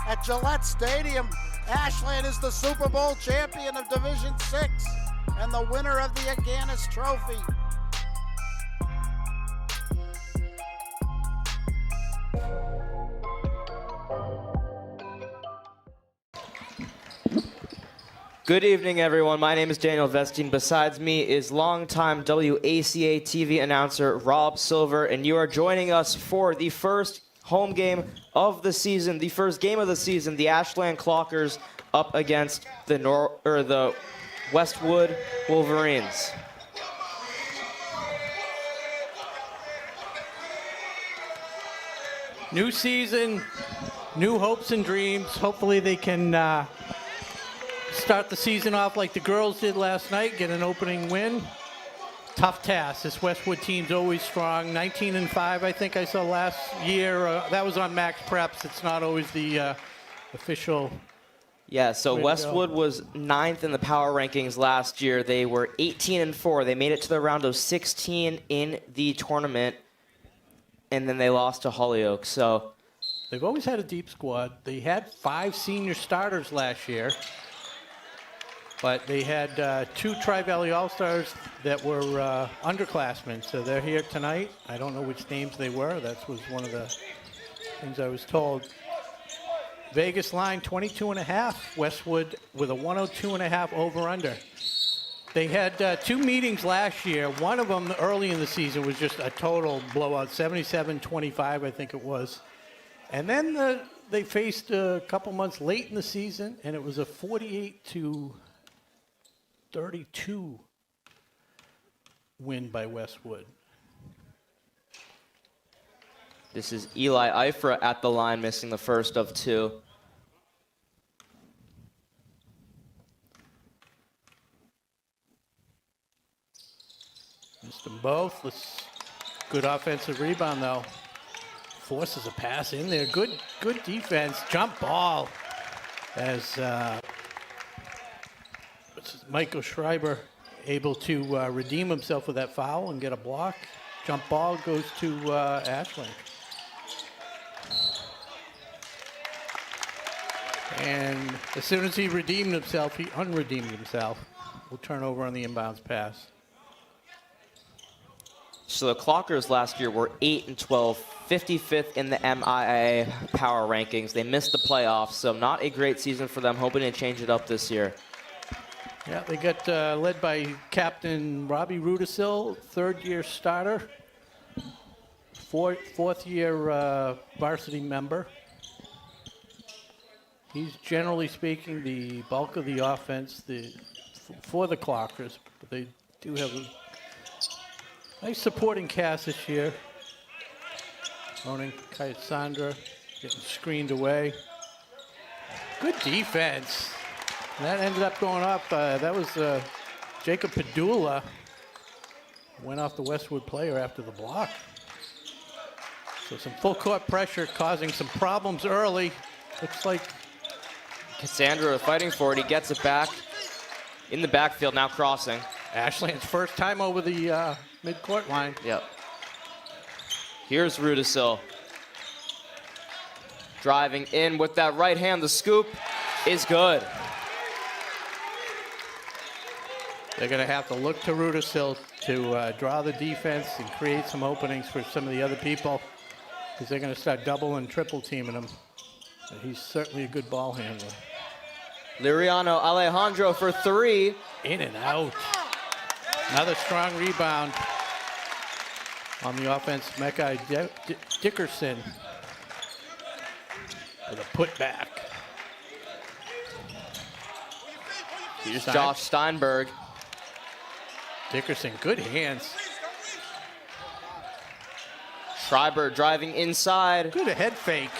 at Gillette Stadium. Ashland is the Super Bowl champion of Division VI and the winner of the Aganis Trophy. Good evening, everyone. My name is Daniel Vestine. Besides me is longtime WACA-TV announcer Rob Silver, and you are joining us for the first home game of the season, the first game of the season, the Ashland Clockers up against the Westwood Wolverines. New season, new hopes and dreams. Hopefully they can start the season off like the girls did last night, get an opening win. Tough task. This Westwood team's always strong. 19-5, I think I saw last year. That was on Max Preps. It's not always the official. Yeah, so Westwood was 9th in the power rankings last year. They were 18-4. They made it to the round of 16 in the tournament, and then they lost to Holyoke. So they've always had a deep squad. They had 5 senior starters last year, but they had 2 Tri-Valley All-Stars that were underclassmen. So they're here tonight. I don't know which names they were. That was one of the things I was told. Vegas line 22.5. Westwood with a 102.5 over-under. They had 2 meetings last year. One of them early in the season was just a total blowout, 77-25, I think it was. And then they faced a couple months late in the season, and it was a 48-32 win by Westwood. this is Eli Ifra at the line, missing the first of 2. Missed them both. Good offensive rebound, though. Forces a pass in there. Good defense. Jump ball as Michael Schreiber able to redeem himself with that foul and get a block. Jump ball goes to Ashland. And as soon as he redeemed himself, he unredeemed himself. We'll turn over on the inbounds pass. So the Clockers last year were 8-12, 55th in the MIA power rankings. They missed the playoffs, so not a great season for them, hoping to change it up this year. Yeah, they got led by Captain Robbie Rudisil, third-year starter, fourth-year varsity member. He's generally speaking the bulk of the offense for the Clockers, but they do have a nice supporting cast this year. Ronan Kayasandra getting screened away. Good defense. And that ended up going up. That was Jacob Padula. Went off the Westwood player after the block. So some full court pressure causing some problems early. Looks like Cassandra fighting for it. He gets it back in the backfield, now crossing. Ashland's first time over the mid-court line. Yep. Here's Rudisil. Driving in with that right hand. The scoop is good. They're going to have to look to Rudisil to draw the defense and create some openings for some of the other people, because they're going to start double and triple teaming him. But he's certainly a good ball handler. Liriano Alejandro for 3. In and out. Another strong rebound on the offense. Mekai Dickerson with a putback. Here's Josh Steinberg. Dickerson, good hands. Schreiber driving inside. Good head fake.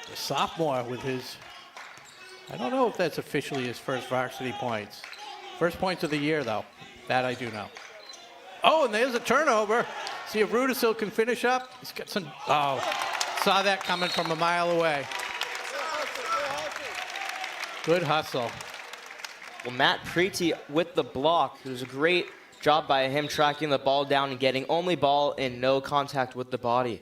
The sophomore with his, I don't know if that's officially his first varsity points. First points of the year, though. That I do know. Oh, and there's a turnover. See if Rudisil can finish up. He's got some, oh, saw that coming from a mile away. Good hustle. Well, Matt Preety with the block. It was a great job by him tracking the ball down and getting only ball and no contact with the body.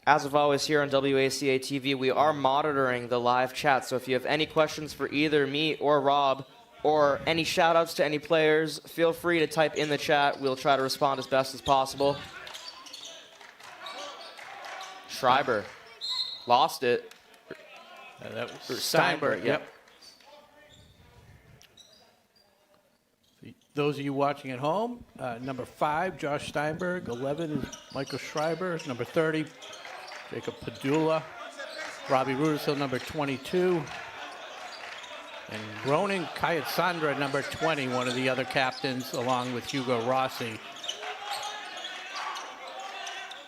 As of always here on WACA-TV, we are monitoring the live chat, so if you have any questions for either me or Rob, or any shout-outs to any players, feel free to type in the chat. We'll try to respond as best as possible. Schreiber lost it. That was Steinberg, yep. Those of you watching at home, number 5, Josh Steinberg. 11 is Michael Schreiber. Number 30, Jacob Padula. Robbie Rudisill, number 22. And Ronan Kayatsandra, number 20, one of the other captains, along with Hugo Rossi.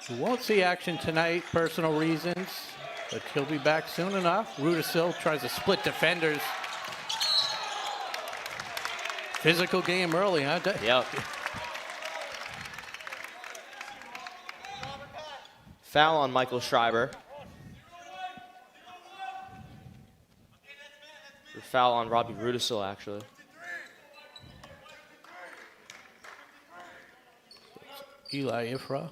We won't see action tonight, personal reasons, but he'll be back soon enough. Rudisill tries to split defenders. Physical game early, huh? Yep. Foul on Michael Schreiber. Or foul on Robbie Rudisill, actually. Eli Ifra.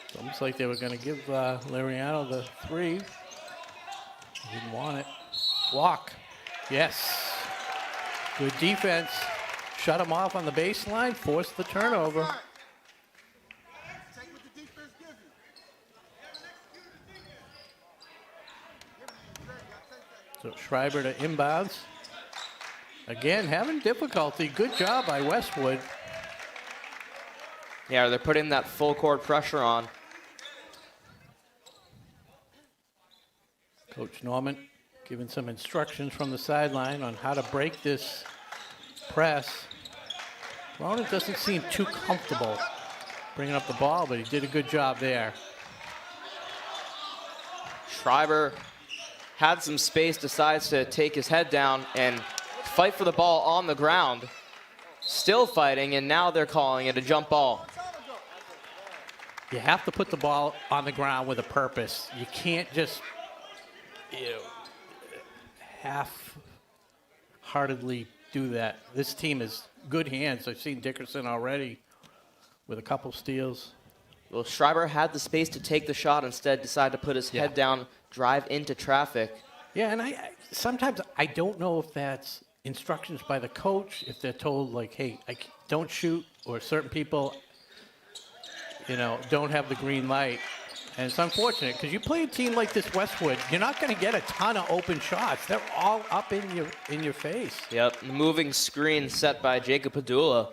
It's almost like they were going to give Liriano the 3. Didn't want it. Walk. Yes. Good defense. Shut him off on the baseline. Forced the turnover. So Schreiber to inbounds. Again, having difficulty. Good job by Westwood. Yeah, they're putting that full court pressure on. Coach Norman giving some instructions from the sideline on how to break this press. Ronan doesn't seem too comfortable bringing up the ball, but he did a good job there. Schreiber had some space, decides to take his head down and fight for the ball on the ground. Still fighting, and now they're calling it a jump ball. You have to put the ball on the ground with a purpose. You can't just half-heartedly do that. This team is good hands. I've seen Dickerson already with a couple steals. Well, Schreiber had the space to take the shot, instead decided to put his head down, drive into traffic. Yeah, and I sometimes I don't know if that's instructions by the coach, if they're told, like, hey, don't shoot, or certain people, don't have the green light. And it's unfortunate because you play a team like this Westwood, you're not going to get a ton of open shots. They're all up in your face. Yep, moving screen set by Jacob Padula.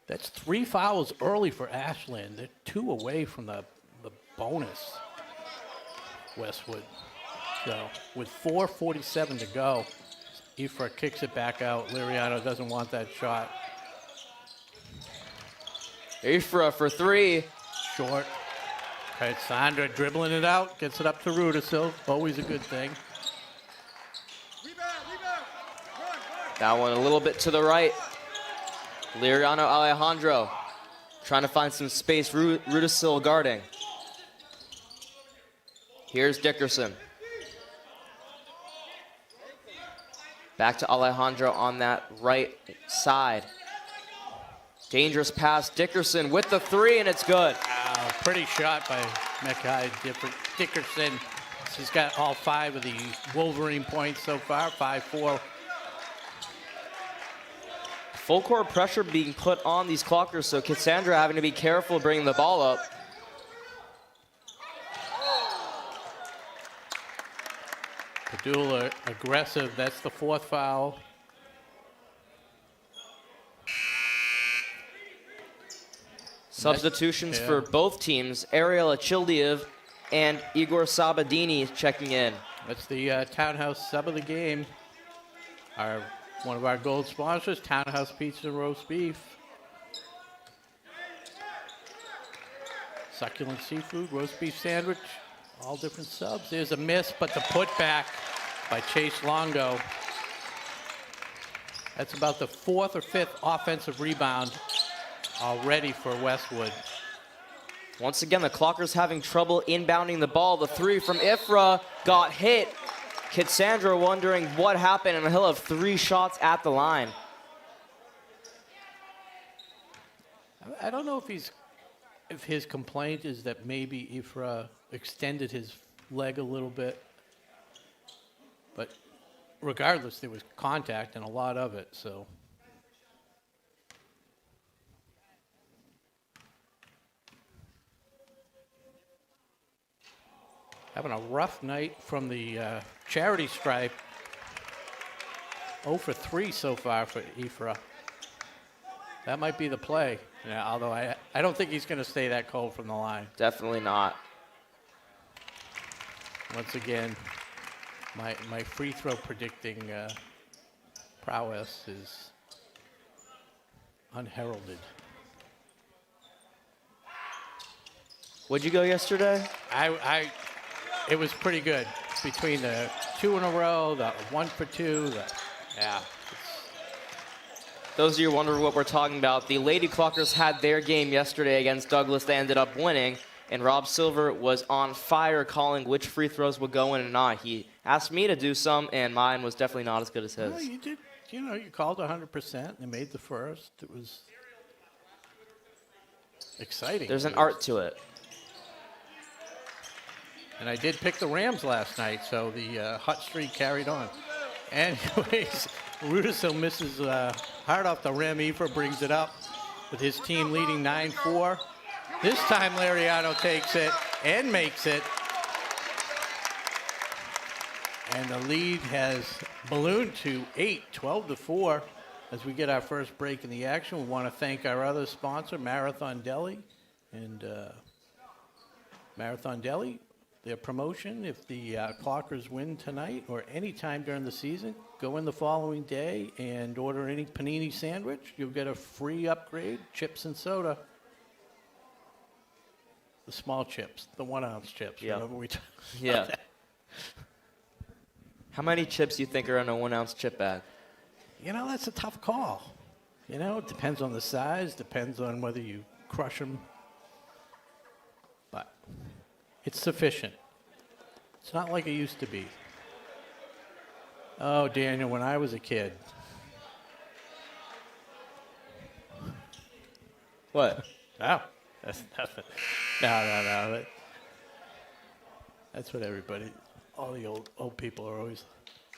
That's 3 fouls early for Ashland. They're 2 away from the bonus, Westwood. So with 4:47 to go, Ifra kicks it back out. Liriano doesn't want that shot. Ifra for 3. Short. Okay, Sandra dribbling it out, gets it up to Rudisill. Always a good thing. That one a little bit to the right. Liriano Alejandro trying to find some space. Rudisill guarding. Here's Dickerson. Back to Alejandro on that right side. Dangerous pass. Dickerson with the 3, and it's good. Pretty shot by Mekai Dickerson. He's got all 5 of the Wolverine points so far, 5-4. Full court pressure being put on these clockers, so Cassandra having to be careful bringing the ball up. Padula aggressive. That's the 4th foul. Substitutions for both teams. Ariel Achildiev and Igor Sabadini checking in. That's the Townhouse sub of the game. One of our gold sponsors, Townhouse Pizza and Roast Beef. Succulent seafood, roast beef sandwich, all different subs. There's a miss, but the putback by Chase Longo. That's about the 4th or 5th offensive rebound already for Westwood. Once again, the Clockers having trouble inbounding the ball. The 3 from Ifra got hit. Cassandra wondering what happened, and he'll have 3 shots at the line. I don't know if his complaint is that maybe Ifra extended his leg a little bit. But regardless, there was contact and a lot of it, so. Having a rough night from the charity stripe. 0 for 3 so far for Ifra. That might be the play. Yeah, although I don't think he's going to stay that cold from the line. Definitely not. Once again, my free throw predicting prowess is unheralded. What'd you go yesterday? It was pretty good between the 2 in a row, the 1 for 2. Yeah. Those of you wondering what we're talking about, the Lady Clockers had their game yesterday against Douglas. They ended up winning, and Rob Silver was on fire calling which free throws would go in and not. He asked me to do some, and mine was definitely not as good as his. Well, you did. You know, you called 100%. They made the first. It was exciting. There's an art to it. And I did pick the Rams last night, so the hot streak carried on. Anyways, Rudisil misses hard off the rim. Ifra brings it up with his team leading 9-4. This time Lariano takes it and makes it. And the lead has ballooned to 8, 12-4. As we get our first break in the action, we want to thank our other sponsor, Marathon Deli. And Marathon Deli, their promotion, if the Clockers win tonight or any time during the season, go in the following day and order any panini sandwich. You'll get a free upgrade, chips and soda. The small chips, the 1 ounce chips. Yep. Remember we talked Yeah. about that? How many chips do you think are in a 1 ounce chip bag? You know, that's a tough call. You know, it depends on the size, depends on whether you crush them. But it's sufficient. It's not like it used to be. Oh, Daniel, when I was a kid. What? Oh, that's nothing. No. That's what everybody, all the old people are always,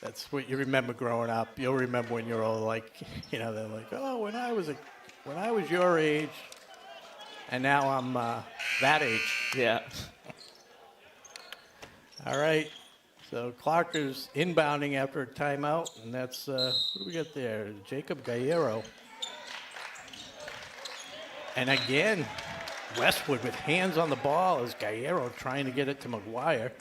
that's what you remember growing up. You'll remember when you're old, like, you know, they're like, oh, when I was your age, and now I'm that age. Yeah. All right. So Clockers inbounding after a timeout, and that's, what do we got there? Jacob Galliero. And again, Westwood with hands on the ball as Galliero trying to get it to McGuire.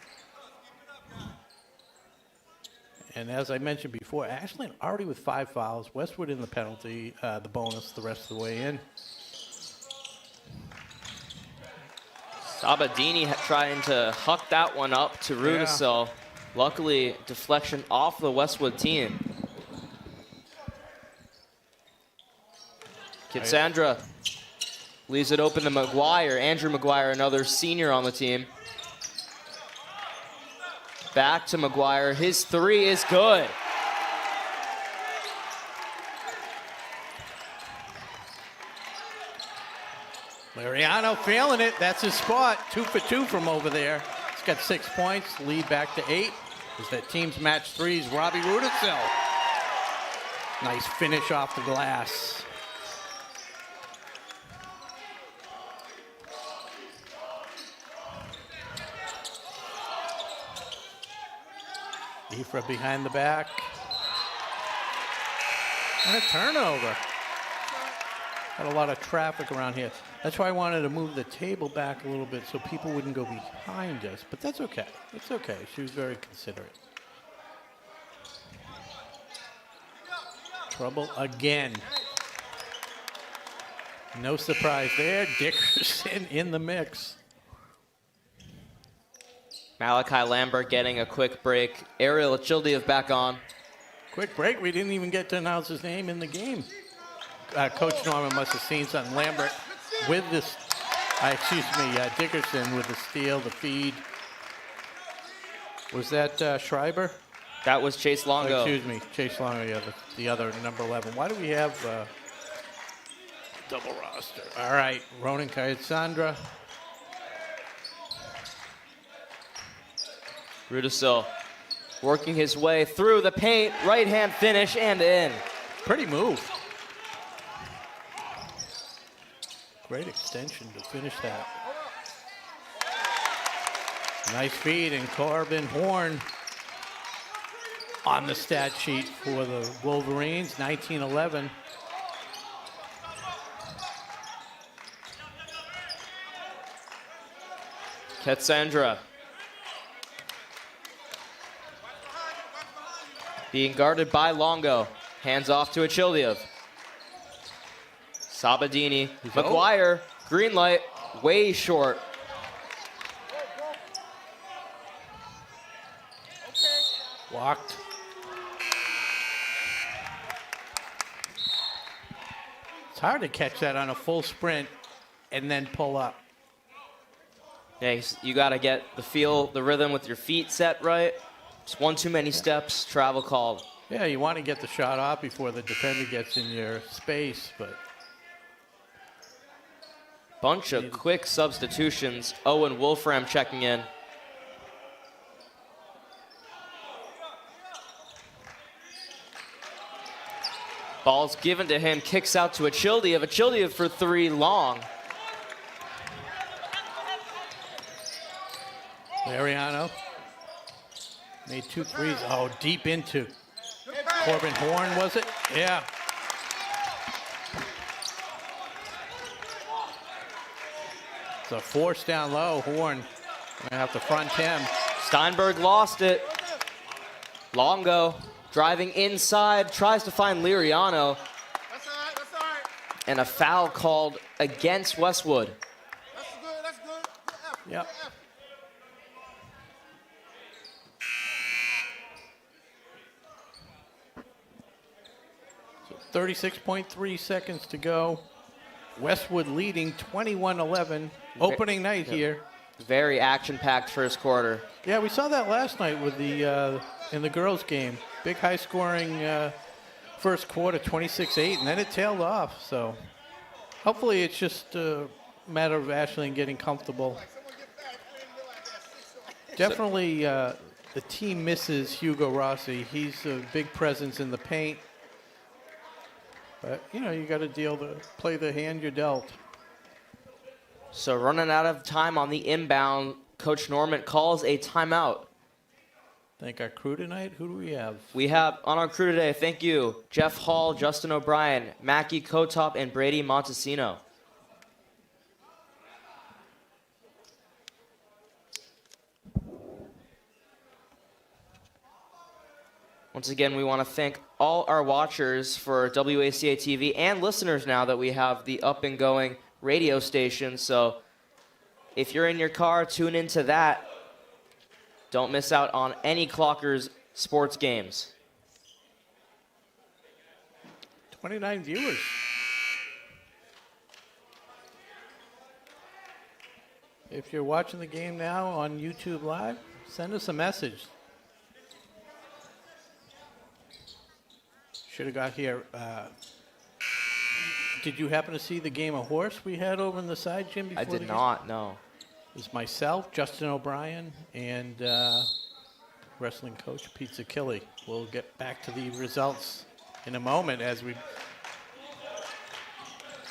And as I mentioned before, Ashland already with 5 fouls. Westwood in the penalty, the bonus the rest of the way in. Sabadini trying to huck that one up to Rudisil. Yeah. Luckily, deflection off the Westwood team. Kitsandra leaves it open to McGuire. Andrew McGuire, another senior on the team. Back to McGuire. His 3 is good. Mariano feeling it. That's his spot. 2 for 2 from over there. He's got 6 points. Lead back to 8. As that team's match threes, Robbie Rudisil. Nice finish off the glass. Ifra behind the back. And a turnover. Got a lot of traffic around here. That's why I wanted to move the table back a little bit so people wouldn't go behind us. But that's okay. It's okay. She was very considerate. Trouble again. No surprise there. Dickerson in the mix. Malachi Lambert getting a quick break. Ariel Achildiev back on. Quick break. We didn't even get to announce his name in the game. Coach Norman must have seen something. Lambert with this, Dickerson with the steal, the feed. Was that Schreiber? That was Chase Longo. Chase Longo, yeah, the other number 11. Why do we have Double roster. All right, Ronan Kayasandra. Rudisil working his way through the paint, right hand finish and in. Pretty move. Great extension to finish that. Nice feed, and Corbin Horn on the stat sheet for the Wolverines, 1911. Katsandra being guarded by Longo. Hands off to Achildiev. Sabadini, McGuire, green light, way short. Walked. It's hard to catch that on a full sprint and then pull up. Yeah, you got to get the feel, the rhythm with your feet set right. Just one too many steps, travel called. Yeah, you want to get the shot off before the defender gets in your space, but bunch of quick substitutions. Owen Wolfram checking in. Ball's given to him, kicks out to Achildiev. Achildiev for three, long. Mariano made 2 threes. Oh, deep into Corbin Horn, was it? Yeah. It's a force down low. Horn gonna have to front him. Steinberg lost it. Longo driving inside, tries to find Liriano. That's all right, that's all right. And a foul called against Westwood. That's good, that's good. Good effort, Yep. good effort. So 36.3 seconds to go. Westwood leading 21-11. Opening night here. Very action-packed first quarter. Yeah, we saw that last night with the in the girls' game. Big high-scoring first quarter, 26-8, and then it tailed off. So hopefully it's just a matter of Ashland getting comfortable. Definitely the team misses Hugo Rossi. He's a big presence in the paint. But, you know, you got to play the hand you're dealt. So running out of time on the inbound, Coach Norman calls a timeout. Thank our crew tonight. Who do we have? We have on our crew today, thank you, Jeff Hall, Justin O'Brien, Mackie Kotop, and Brady Montesino. Once again, we want to thank all our watchers for WACA-TV and listeners now that we have the up-and-going radio station. So if you're in your car, tune into that. Don't miss out on any Clockers sports games. 29 viewers. If you're watching the game now on YouTube Live, send us a message. Should have got here. Did you happen to see the game of horse we had over on the side, Jim? Before I did not, no. It was myself, Justin O'Brien, and wrestling coach Pete Zakilli. We'll get back to the results in a moment as we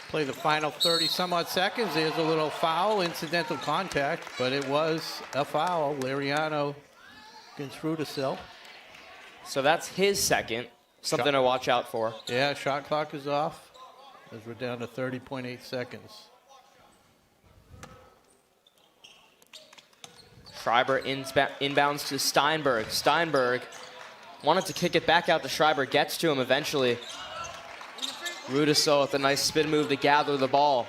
play the final 30-some-odd seconds. There's a little foul, incidental contact, but it was a foul. Liriano against Rudisil. So that's his second. Something to watch out for. Yeah, shot clock is off as we're down to 30.8 seconds. Schreiber inbounds to Steinberg. Steinberg wanted to kick it back out to Schreiber. Gets to him eventually. Rudisil with a nice spin move to gather the ball.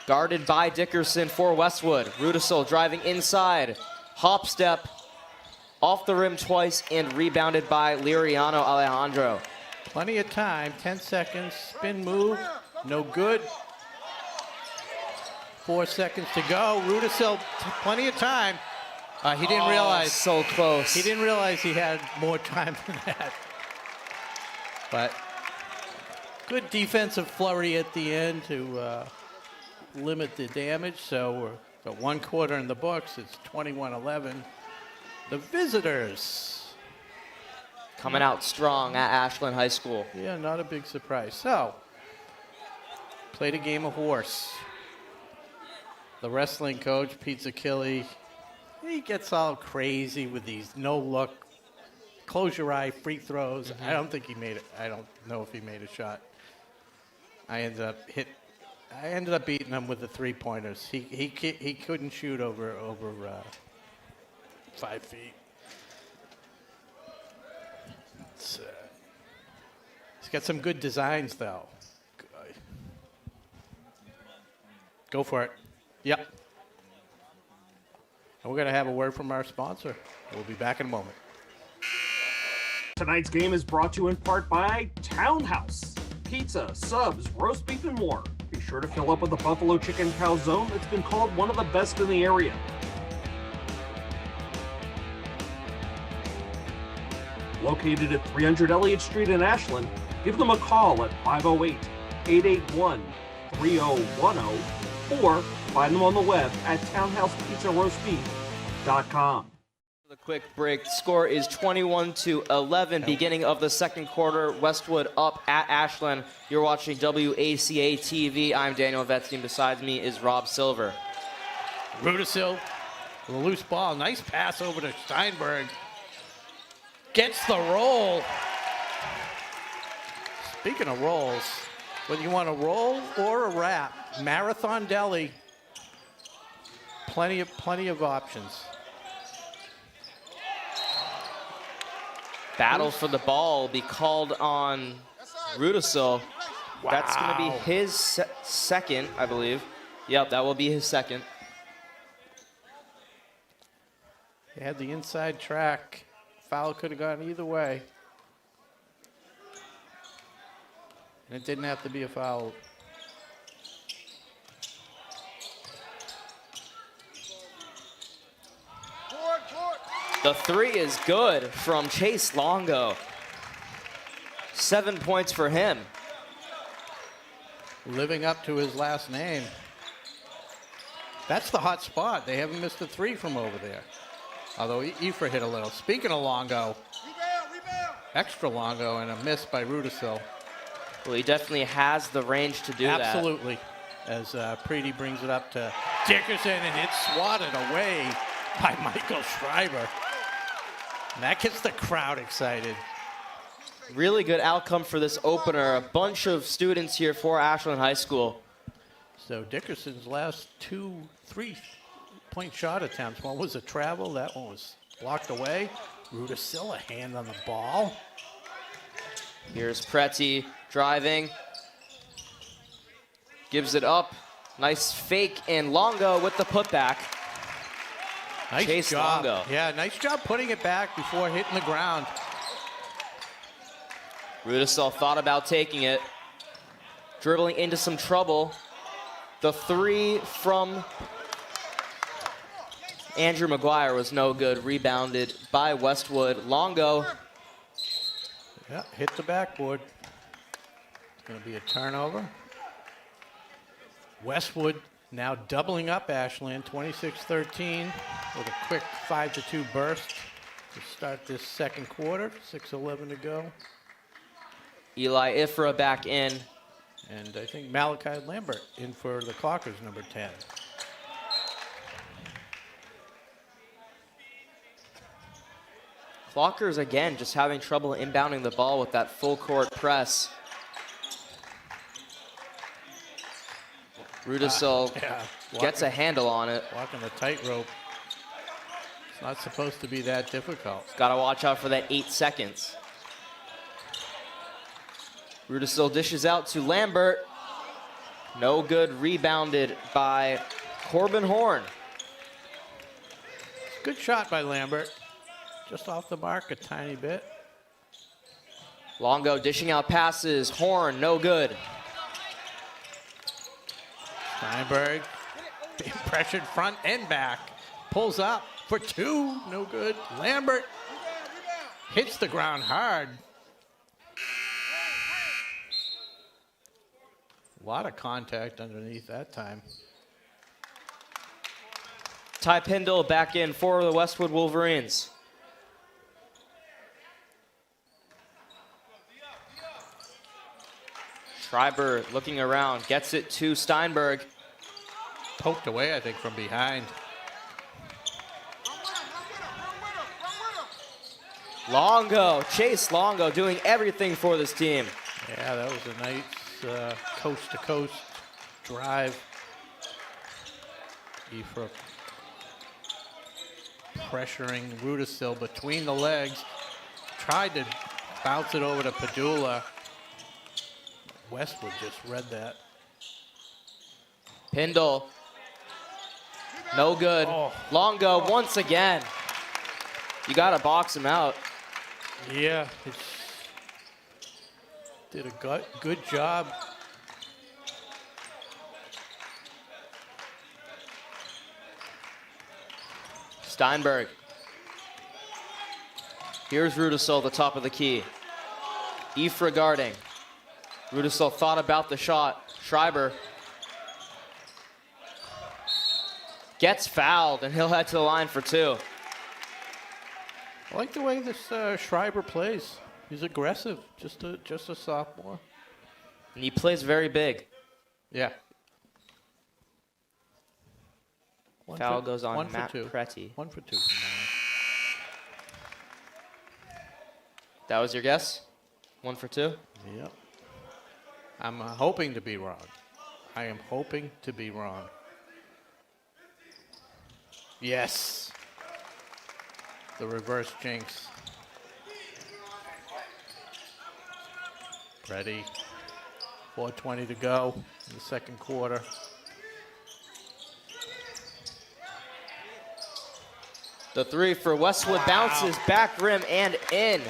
Guarded by Dickerson for Westwood. Rudisil driving inside. Hop step. Off the rim twice and rebounded by Liriano Alejandro. Plenty of time, 10 seconds, spin move, no good. 4 seconds to go. Rudisil, plenty of time. He didn't realize. So close. He didn't realize he had more time than that. But Good defensive flurry at the end to limit the damage. So we're got 1 quarter in the books. It's 21-11. The visitors. Coming out strong at Ashland High School. Yeah, not a big surprise. So, played a game of horse. The wrestling coach, Pete Zakili, he gets all crazy with these no-look, close-your-eye free throws. I don't think he made it. I don't know if he made a shot. I ended up beating him with the three-pointers. He couldn't shoot over 5 feet. He's got some good designs, though. Go for it. Yep. And we're going to have a word from our sponsor. We'll be back in a moment. Tonight's game is brought to you in part by Townhouse. Pizza, subs, roast beef, and more. Be sure to fill up with the Buffalo Chicken Calzone that's been called one of the best in the area. Located at 300 Elliott Street in Ashland, give them a call at 508-881-3010 or find them on the web at townhousepizzaroastbeef.com. The quick break. Score is 21-11. Beginning of the second quarter, Westwood up at Ashland. You're watching WACA-TV. I'm Daniel Vetzstein. Besides me is Rob Silver. Rudisil, with a loose ball. Nice pass over to Steinberg. Gets the roll. Speaking of rolls, whether you want a roll or a wrap, Marathon Deli, plenty of options. Battle for the ball will be called on Rudisil. Wow. That's going to be his second, I believe. Yep, that will be his second. He had the inside track. Foul could have gone either way. And it didn't have to be a foul. The three is good from Chase Longo. 7 points for him. Living up to his last name. That's the hot spot. They haven't missed a three from over there. Although Ephra hit a little. Speaking of Longo, extra Longo and a miss by Rudisil. Well, he definitely has the range to do that. Absolutely. As Preety brings it up to Dickerson, and it's swatted away by Michael Schreiber. And that gets the crowd excited. Really good outcome for this opener. A bunch of students here for Ashland High School. So Dickerson's last 2 3-point shot attempts. One was a travel. That one was blocked away. Rudisil, a hand on the ball. Here's Preti driving. Gives it up. Nice fake, and Longo with the putback. Nice Chase job. Longo. Yeah, nice job putting it back before hitting the ground. Rudisil thought about taking it. Dribbling into some trouble. The three from Andrew McGuire was no good. Rebounded by Westwood. Longo. Yeah, hit the backboard. It's going to be a turnover. Westwood now doubling up Ashland, 26-13, with a quick 5-2 burst to start this second quarter. 6:11 to go. Eli Ifra back in. And I think Malachi Lambert in for the Clockers, number 10. Clockers, again, just having trouble inbounding the ball with that full court press. Rudisil gets a handle on it. Walking the tightrope. It's not supposed to be that difficult. Got to watch out for that 8 seconds. Rudisil dishes out to Lambert. No good. Rebounded by Corbin Horn. Good shot by Lambert. Just off the mark a tiny bit. Longo dishing out passes. Horn, no good. Steinberg being pressured front and back. Pulls up for 2. No good. Lambert hits the ground hard. lot of contact underneath that time. Ty Pindle back in for the Westwood Wolverines. Schreiber looking around, gets it to Steinberg. Poked away, I think, from behind. Longo, Chase Longo doing everything for this team. Yeah, that was a nice coast-to-coast drive. Ifra pressuring Rudisil between the legs. Tried to bounce it over to Padula. Westwood just read that. Pindle, no good. Oh. Longo once again. You gotta box him out. Yeah, did a good job. Steinberg. Here's Rudisil, the top of the key. Ifra guarding. Rudisil thought about the shot. Schreiber gets fouled, and he'll head to the line for two. I like the way this Schreiber plays. He's aggressive, just a sophomore. And he plays very big. Yeah. Foul goes on Matt Pretty. 1 for 2. That was your guess? 1 for 2? Yep. I'm hoping to be wrong. I am hoping to be wrong. Yes. The reverse jinx. Ready. 4:20 to go in the second quarter. The three for Westwood bounces back rim and in.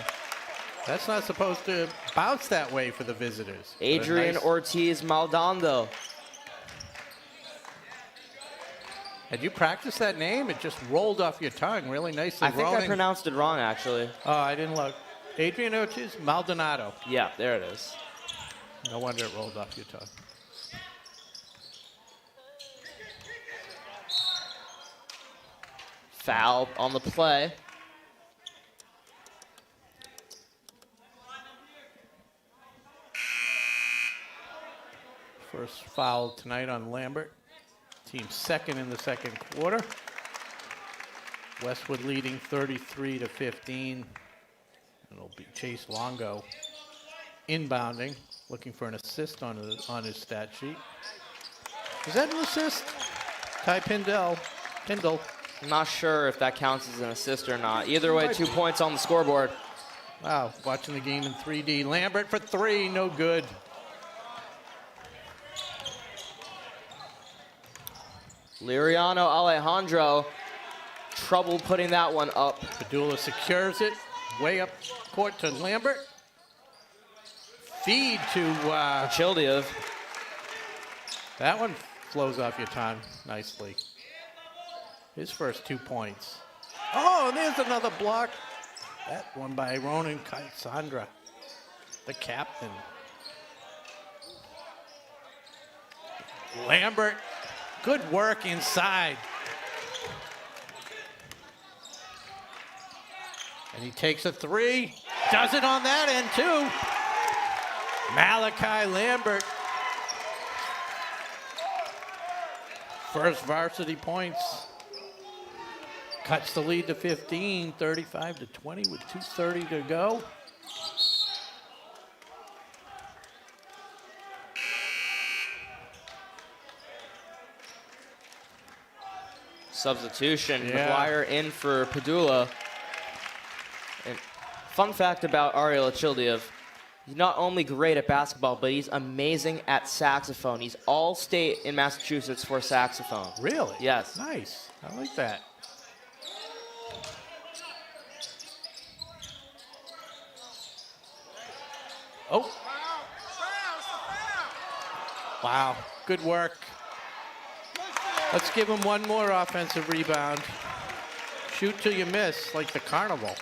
That's not supposed to bounce that way for the visitors. Adrian Nice. Ortiz Maldonado. Had you practiced that name? It just rolled off your tongue really nicely. I think I pronounced it wrong, actually. Oh, I didn't look. Adrian Ortiz Maldonado. Yeah, there it is. No wonder it rolled off your tongue. Foul on the play. First foul tonight on Lambert. Team second in the second quarter. Westwood leading 33-15. It'll be Chase Longo inbounding, looking for an assist on his stat sheet. Is that an assist? Ty Pindle. I'm not sure if that counts as an assist or not. Either way, 2 points on the scoreboard. Wow, watching the game in 3D. Lambert for three, no good. Liriano Alejandro, trouble putting that one up. Padula secures it, way up court to Lambert. Feed to, Childiev. that one flows off your tongue nicely. His first 2 points. Oh, and there's another block. That one by Ronan Kaisandra, the captain. Lambert, good work inside. And he takes a three. Does it on that end, too. Malachi Lambert. First varsity points. Cuts the lead to 15, 35-20 with 2:30 to go. Substitution, Yeah. McGuire in for Padula. And fun fact about Ariel Childiev, he's not only great at basketball, but he's amazing at saxophone. He's all-state in Massachusetts for saxophone. Really? Yes. Nice. I like that. Oh. Wow. Good work. Let's give him one more offensive rebound. Shoot till you miss, like the carnival.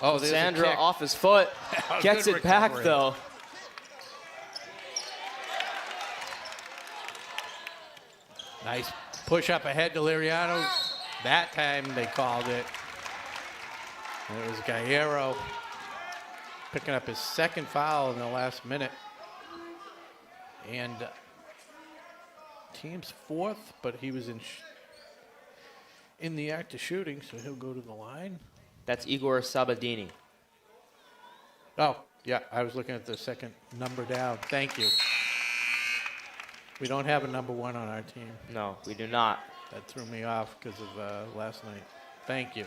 Oh, there's a Sandra kick. off his foot. Gets Good it back, recovery. though. Nice push up ahead to Liriano. That time they called it. And it was Gallardo picking up his second foul in the last minute. And team's fourth, but he was in the act of shooting, so he'll go to the line. That's Igor Sabadini. Oh, yeah, I was looking at the second number down. Thank you. We don't have a number 1 on our team. No, we do not. That threw me off because of last night. Thank you.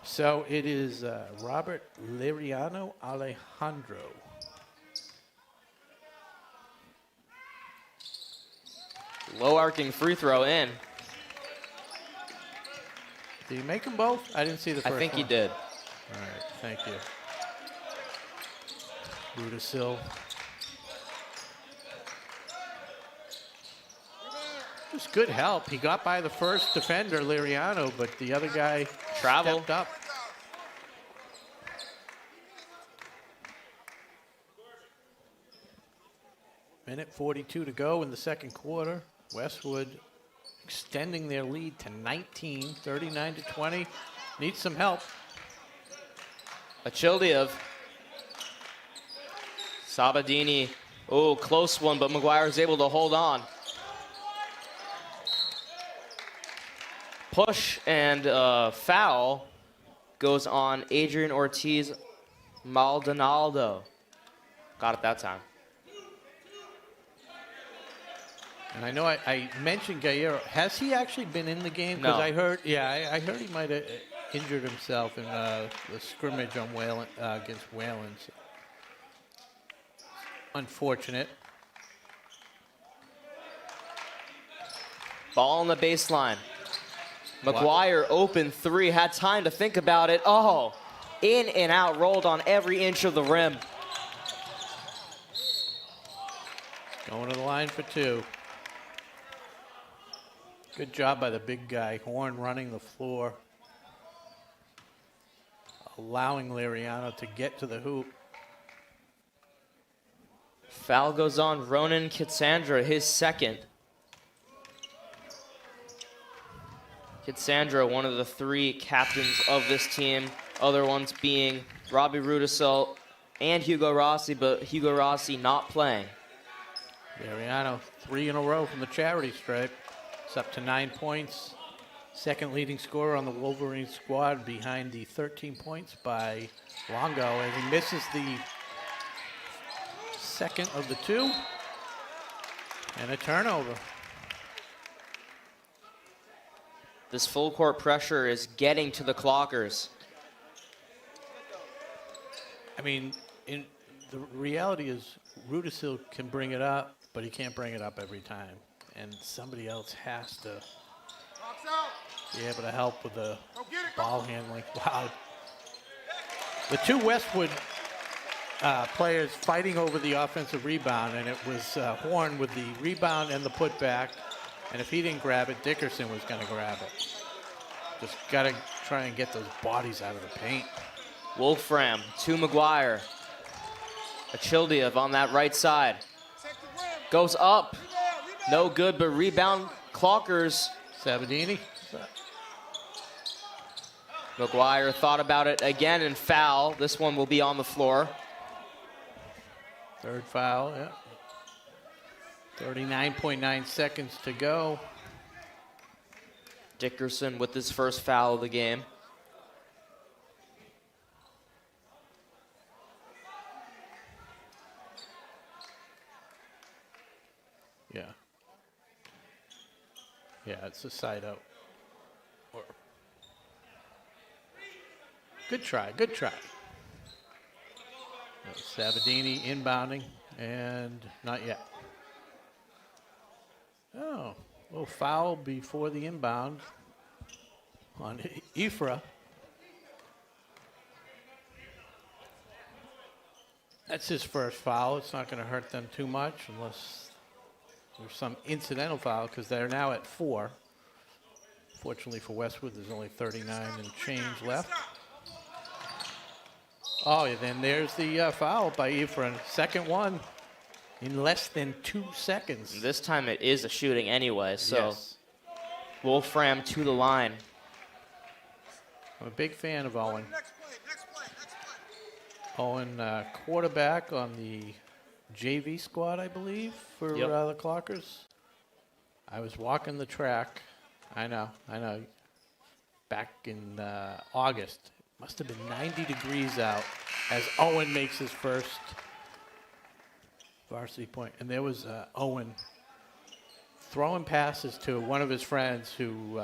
So it is Robert Liriano Alejandro. Low arcing free throw in. Did he make them both? I didn't see the first one. I think he did. All right, thank you. Rudisil. Just good help. He got by the first defender, Liriano, but the other guy stepped up. Minute 42 to go in the second quarter. Westwood extending their lead to 19, 39 to 20. Needs some help. Achildiev. Sabadini. Oh, close one, but McGuire is able to hold on. Push and foul goes on Adrian Ortiz Maldonado. Got it that time. And I know I mentioned Gallardo. Has he actually been in the game? Because No. I heard, I heard he might have injured himself in the scrimmage on Whalen, against Whalen. So unfortunate. Ball on the baseline. McGuire open three, had time to think about it. Oh, in and out, rolled on every inch of the rim. Going to the line for two. Good job by the big guy. Horn running the floor. Allowing Liriano to get to the hoop. Foul goes on Ronan Kitsandra, his second. Kitsandra, one of the three captains of this team. Other ones being Robbie Rudisell and Hugo Rossi, but Hugo Rossi not playing. Liriano, 3 in a row from the charity stripe. It's up to 9 points. Second leading scorer on the Wolverine squad behind the 13 points by Longo, as he misses the second of the two. And a turnover. This full court pressure is getting to the Clockers. I mean, the reality is Rudisill can bring it up, but he can't bring it up every time. And somebody else has to be able to help with the ball handling. Wow. The two Westwood players fighting over the offensive rebound, and it was Horn with the rebound and the putback. And if he didn't grab it, Dickerson was going to grab it. Just got to try and get those bodies out of the paint. Wolfram to McGuire. Achildiev on that right side. Goes up. No good, but rebound Clockers. Sabadini. McGuire thought about it again and foul. This one will be on the floor. Third foul, yeah. 39.9 seconds to go. Dickerson with his first foul of the game. Yeah. Yeah, it's a side out. Good try, good try. Sabadini inbounding, and not yet. Oh, a little foul before the inbound on Ifra. That's his first foul. It's not going to hurt them too much unless there's some incidental foul, because they're now at 4. Fortunately for Westwood, there's only 39 and change left. Oh, yeah, then there's the foul by Ifra. Second one. in less than 2 seconds. This time it is a shooting anyway, so Yes. Wolfram to the line. I'm a big fan of Owen. Owen, quarterback on the JV squad, I believe, for Yep. the Clockers. I was walking the track. I know. Back in August. Must have been 90 degrees out as Owen makes his first varsity point. And there was Owen throwing passes to one of his friends who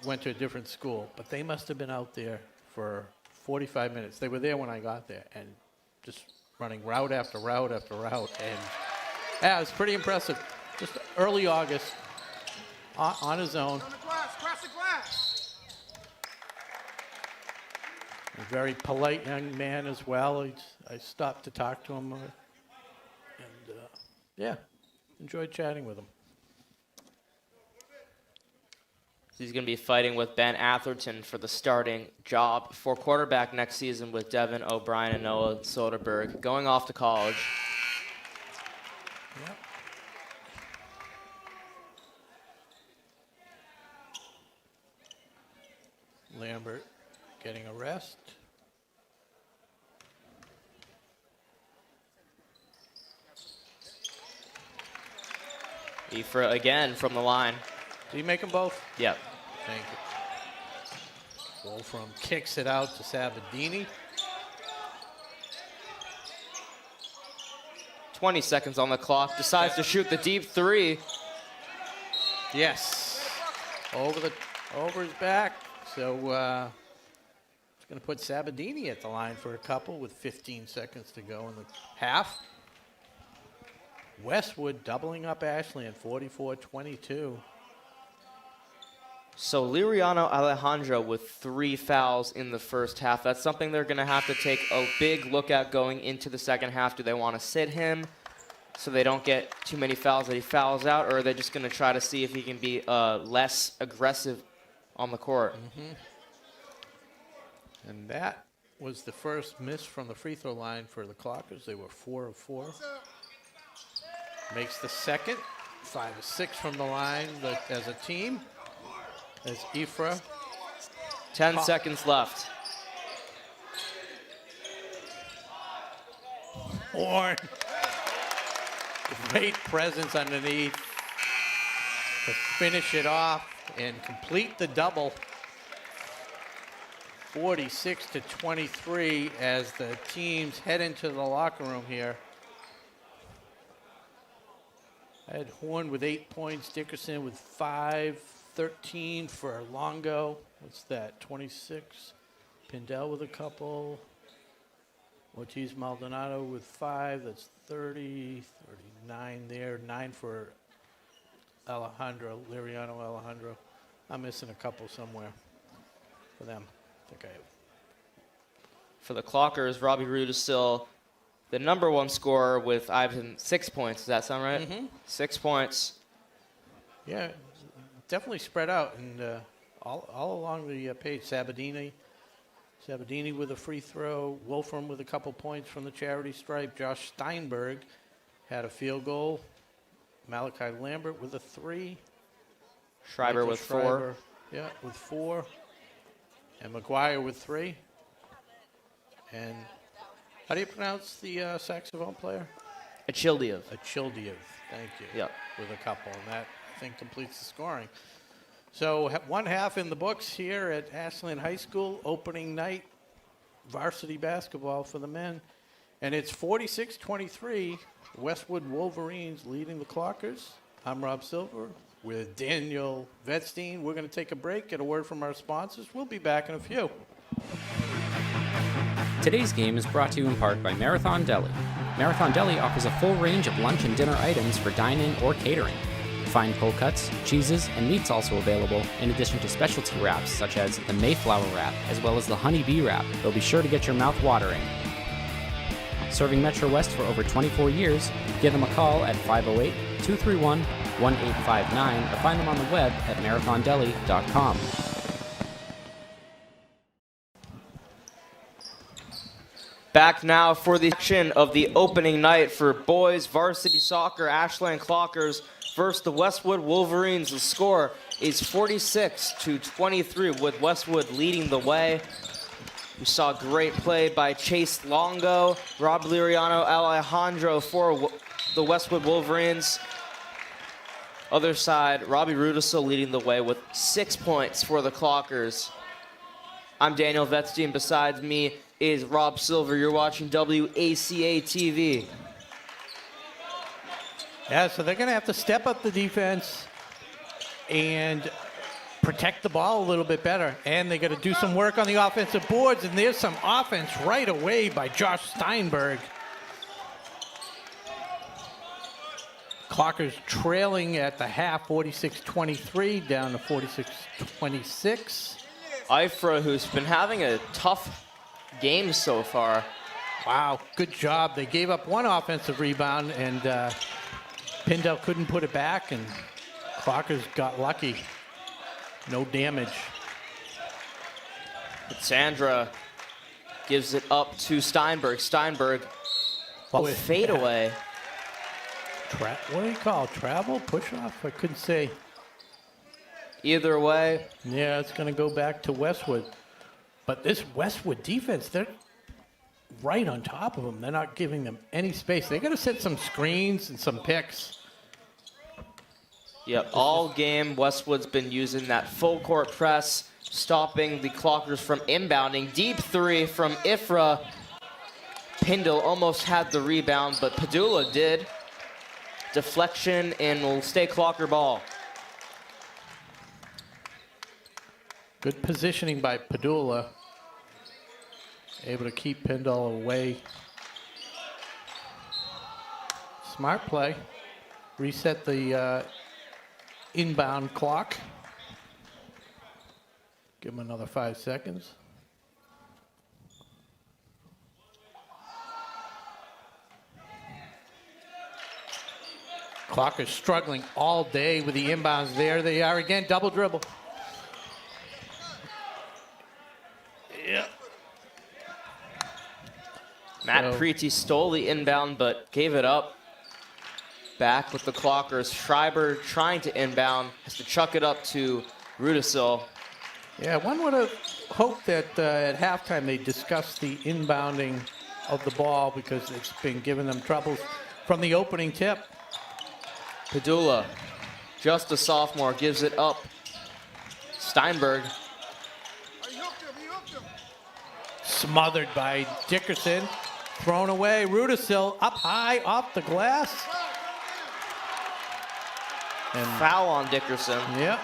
went to a different school. But they must have been out there for 45 minutes. They were there when I got there and just running route after route after route. And yeah, it was pretty impressive. Just early August on his own. A very polite young man as well. I stopped to talk to him, and yeah, enjoyed chatting with him. He's going to be fighting with Ben Atherton for the starting job for quarterback next season with Devin O'Brien and Noah Soderberg going off to college. Yep. Lambert getting a rest. Ifra again from the line. Did he make them both? Yep. Thank you. Wolfram kicks it out to Sabadini. 20 seconds on the clock. Decides to shoot the deep three. Yes. Over his back. So it's going to put Sabadini at the line for a couple with 15 seconds to go in the half. Westwood doubling up Ashland, 44-22. So Liriano Alejandro with 3 fouls in the first half. That's something they're going to have to take a big look at going into the second half. Do they want to sit him so they don't get too many fouls that he fouls out, or are they just going to try to see if he can be less aggressive on the court? Mm-hmm. And that was the first miss from the free throw line for the Clockers. They were 4 of 4. Makes the second, 5 of 6 from the line as a team. As Ifra. 10 seconds left. Horn. Great presence underneath to finish it off and complete the double. 46-23 as the teams head into the locker room here. I had Horn with 8 points, Dickerson with 5, 13 for Longo. What's that, 26? Pindell with a couple. Ortiz Maldonado with 5, that's 30, 39 there. 9 for Alejandro, Liriano Alejandro. I'm missing a couple somewhere for them. I think I have. For the Clockers, Robbie Roode is still the #1 scorer with 6 points. Does that sound right? Mm-hmm. 6 points. Yeah, definitely spread out and all along the page. Sabadini with a free throw. Wolfram with a couple points from the charity stripe. Josh Steinberg had a field goal. Malachi Lambert with a 3. Schreiber Michael with Schreiber, 4. Yeah, with 4. And McGuire with 3. And how do you pronounce the saxophone player? Achildiev. Achildiev, thank you. Yep. With a couple, and that, I think, completes the scoring. So one half in the books here at Ashland High School, opening night, varsity basketball for the men. And it's 46-23, Westwood Wolverines leading the Clockers. I'm Rob Silver with Daniel Vetstein. We're going to take a break, get a word from our sponsors. We'll be back in a few. Today's game is brought to you in part by Marathon Deli. Marathon Deli offers a full range of lunch and dinner items for dine-in or catering. Fine cold cuts, cheeses, and meats also available, in addition to specialty wraps such as the Mayflower wrap, as well as the Honey Bee wrap. They'll be sure to get your mouth watering. Serving Metro West for over 24 years, give them a call at 508-231-1859 or find them on the web at marathondeli.com. Back now for the action of the opening night for boys varsity soccer. Ashland Clockers versus the Westwood Wolverines. The score is 46-23 with Westwood leading the way. We saw great play by Chase Longo, Rob Liriano, Alejandro for the Westwood Wolverines. Other side, Robbie Rudisil leading the way with 6 points for the Clockers. I'm Daniel Vetstein. Besides me is Rob Silver. You're watching WACA-TV. Yeah, so they're going to have to step up the defense and protect the ball a little bit better. And they got to do some work on the offensive boards. And there's some offense right away by Josh Steinberg. Clockers trailing at the half, 46-23, down to 46-26. Ifra, who's been having a tough game so far. Wow, good job. They gave up one offensive rebound, and Pindell couldn't put it back, and Clockers got lucky. No damage. But Sandra gives it up to Steinberg. Steinberg, fadeaway. What do you call it? Travel? Push-off? I couldn't say. Either way. Yeah, it's going to go back to Westwood. But this Westwood defense, they're right on top of them. They're not giving them any space. They got to set some screens and some picks. Yep, all game Westwood's been using that full court press, stopping the Clockers from inbounding. Deep three from Ifra. Pindell almost had the rebound, but Padula did. Deflection, and will stay Clocker ball. Good positioning by Padula. Able to keep Pindell away. Smart play. Reset the inbound clock. Give him another 5 seconds. Clockers struggling all day with the inbounds. There they are again, double dribble. Yeah. Matt Preeti stole the inbound, but gave it up. Back with the Clockers. Schreiber trying to inbound, has to chuck it up to Rudisil. Yeah, one would have hoped that at halftime they discussed the inbounding of the ball because it's been giving them troubles from the opening tip. Padula, just a sophomore, gives it up. Steinberg. Smothered by Dickerson. Thrown away. Rudisil up high off the glass. And foul on Dickerson. Yep.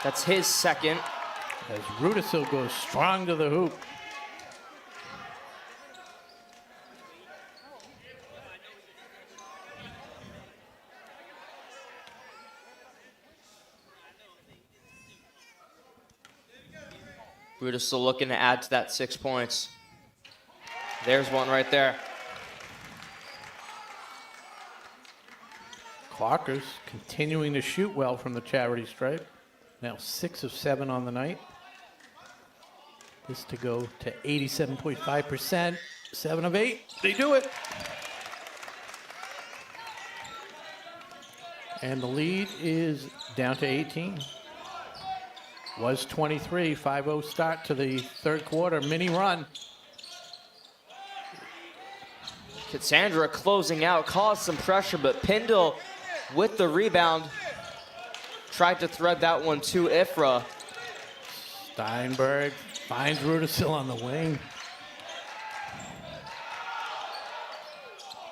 That's his second. As Rudisil goes strong to the hoop. Rudisil looking to add to that 6 points. There's one right there. Clockers continuing to shoot well from the charity stripe. Now 6 of 7 on the night. This to go to 87.5%. 7 of 8. They do it. And the lead is down to 18. Was 23, 5-0 start to the third quarter, mini run. Cassandra closing out, caused some pressure, but Pindell with the rebound tried to thread that one to Ifra. Steinberg finds Rudisil on the wing.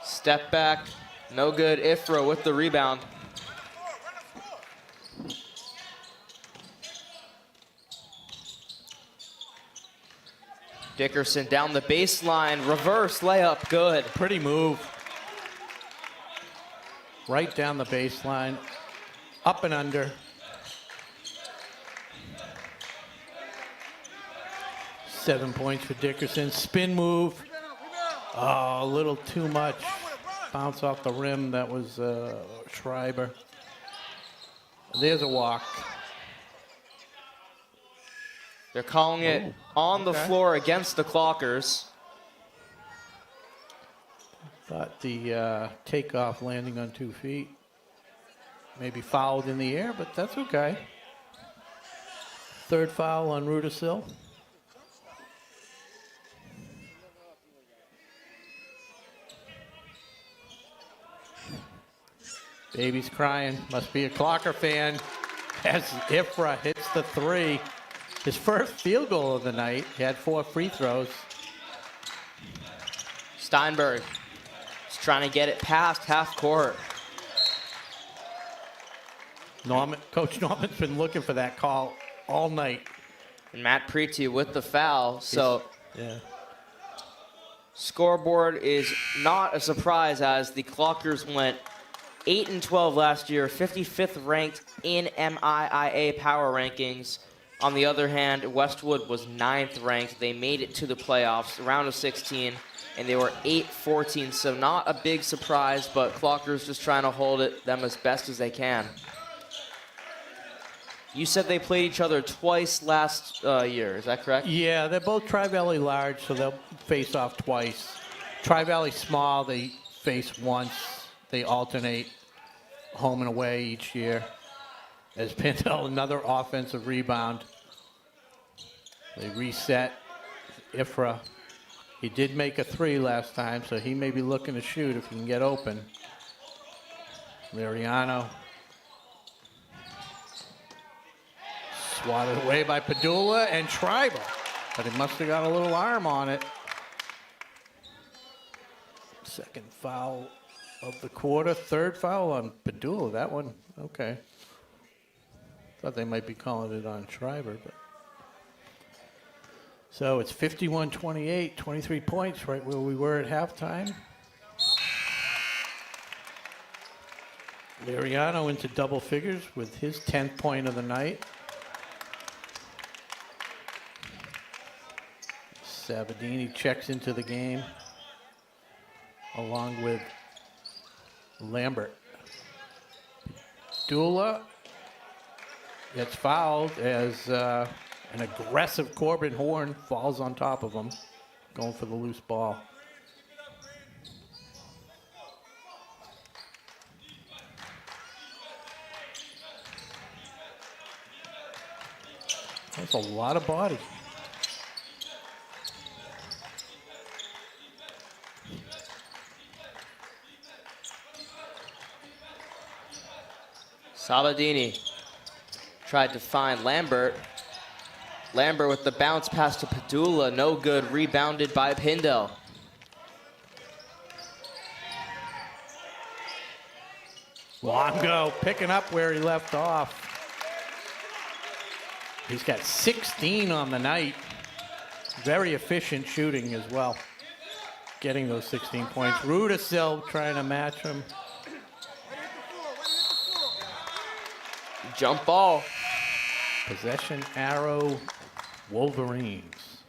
Step back, no good. Ifra with the rebound. Dickerson down the baseline, reverse layup, good. Pretty move. Right down the baseline, up and under. Seven points for Dickerson. Spin move. Oh, a little too much. Bounce off the rim. That was Schreiber. There's a walk. They're calling it on the floor against the Clockers. Thought the takeoff landing on 2 feet maybe fouled in the air, but that's okay. Third foul on Rudisil. Baby's crying. Must be a Clocker fan. As Ifra hits the 3. His first field goal of the night. He had 4 free throws. Steinberg is trying to get it past half court. Coach Norman's been looking for that call all night. And Matt Preti with the foul. So yeah. Scoreboard is not a surprise as the Clockers went 8-12 last year, 55th ranked in MIIA power rankings. On the other hand, Westwood was 9th ranked. They made it to the playoffs, round of 16, and they were 8-14. So not a big surprise, but Clockers just trying to hold them as best as they can. You said they played each other twice last year, is that correct? Yeah, they're both Tri-Valley large, so they'll face off twice. Tri-Valley small, they face once. They alternate home and away each year. As Pintel, another offensive rebound. They reset Ifra. He did make a 3 last time, so he may be looking to shoot if he can get open. Liriano. Swatted away by Padula and Schreiber, but he must have got a little arm on it. Second foul of the quarter, third foul on Padula. That one, okay. Thought they might be calling it on Schreiber, but. So it's 51-28, 23 points, right where we were at halftime. Liriano into double figures with his 10th point of the night. Sabadini checks into the game along with Lambert. Dula gets fouled as an aggressive Corbin Horn falls on top of him, going for the loose ball. That's a lot of body. Sabadini tried to find Lambert. Lambert with the bounce pass to Padula, no good, rebounded by Pindell. Longo picking up where he left off. He's got 16 on the night. Very efficient shooting as well. Getting those 16 points. Rudisil trying to match him. Jump ball. Possession arrow, Wolverines.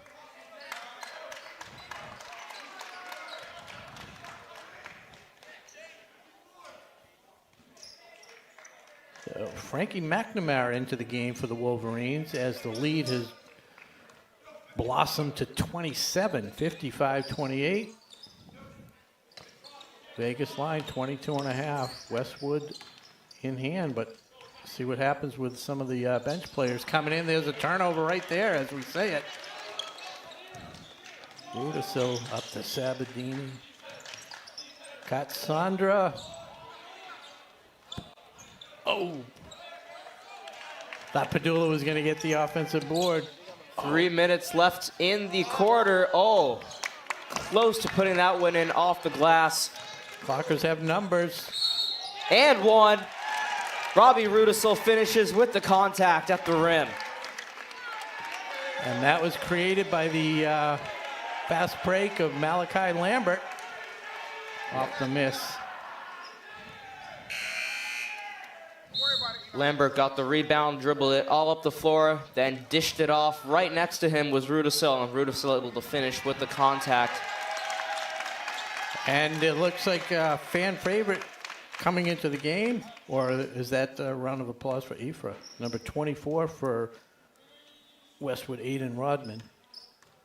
So Frankie McNamara into the game for the Wolverines as the lead has blossomed to 27, 55-28. Vegas line 22.5. Westwood in hand, but see what happens with some of the bench players coming in. There's a turnover right there as we say it. Rudisil up to Sabadini. Katsandra. Oh. Thought Padula was going to get the offensive board. 3 minutes left in the quarter. Oh, close to putting that one in off the glass. Clockers have numbers. And one. Robbie Rudisil finishes with the contact at the rim. And that was created by the fast break of Malachi Lambert off the miss. Lambert got the rebound, dribbled it all up the floor, then dished it off. Right next to him was Rudisil, and Rudisil able to finish with the contact. And it looks like a fan favorite coming into the game, or is that a round of applause for Ifra? Number 24 for Westwood, Aiden Rodman,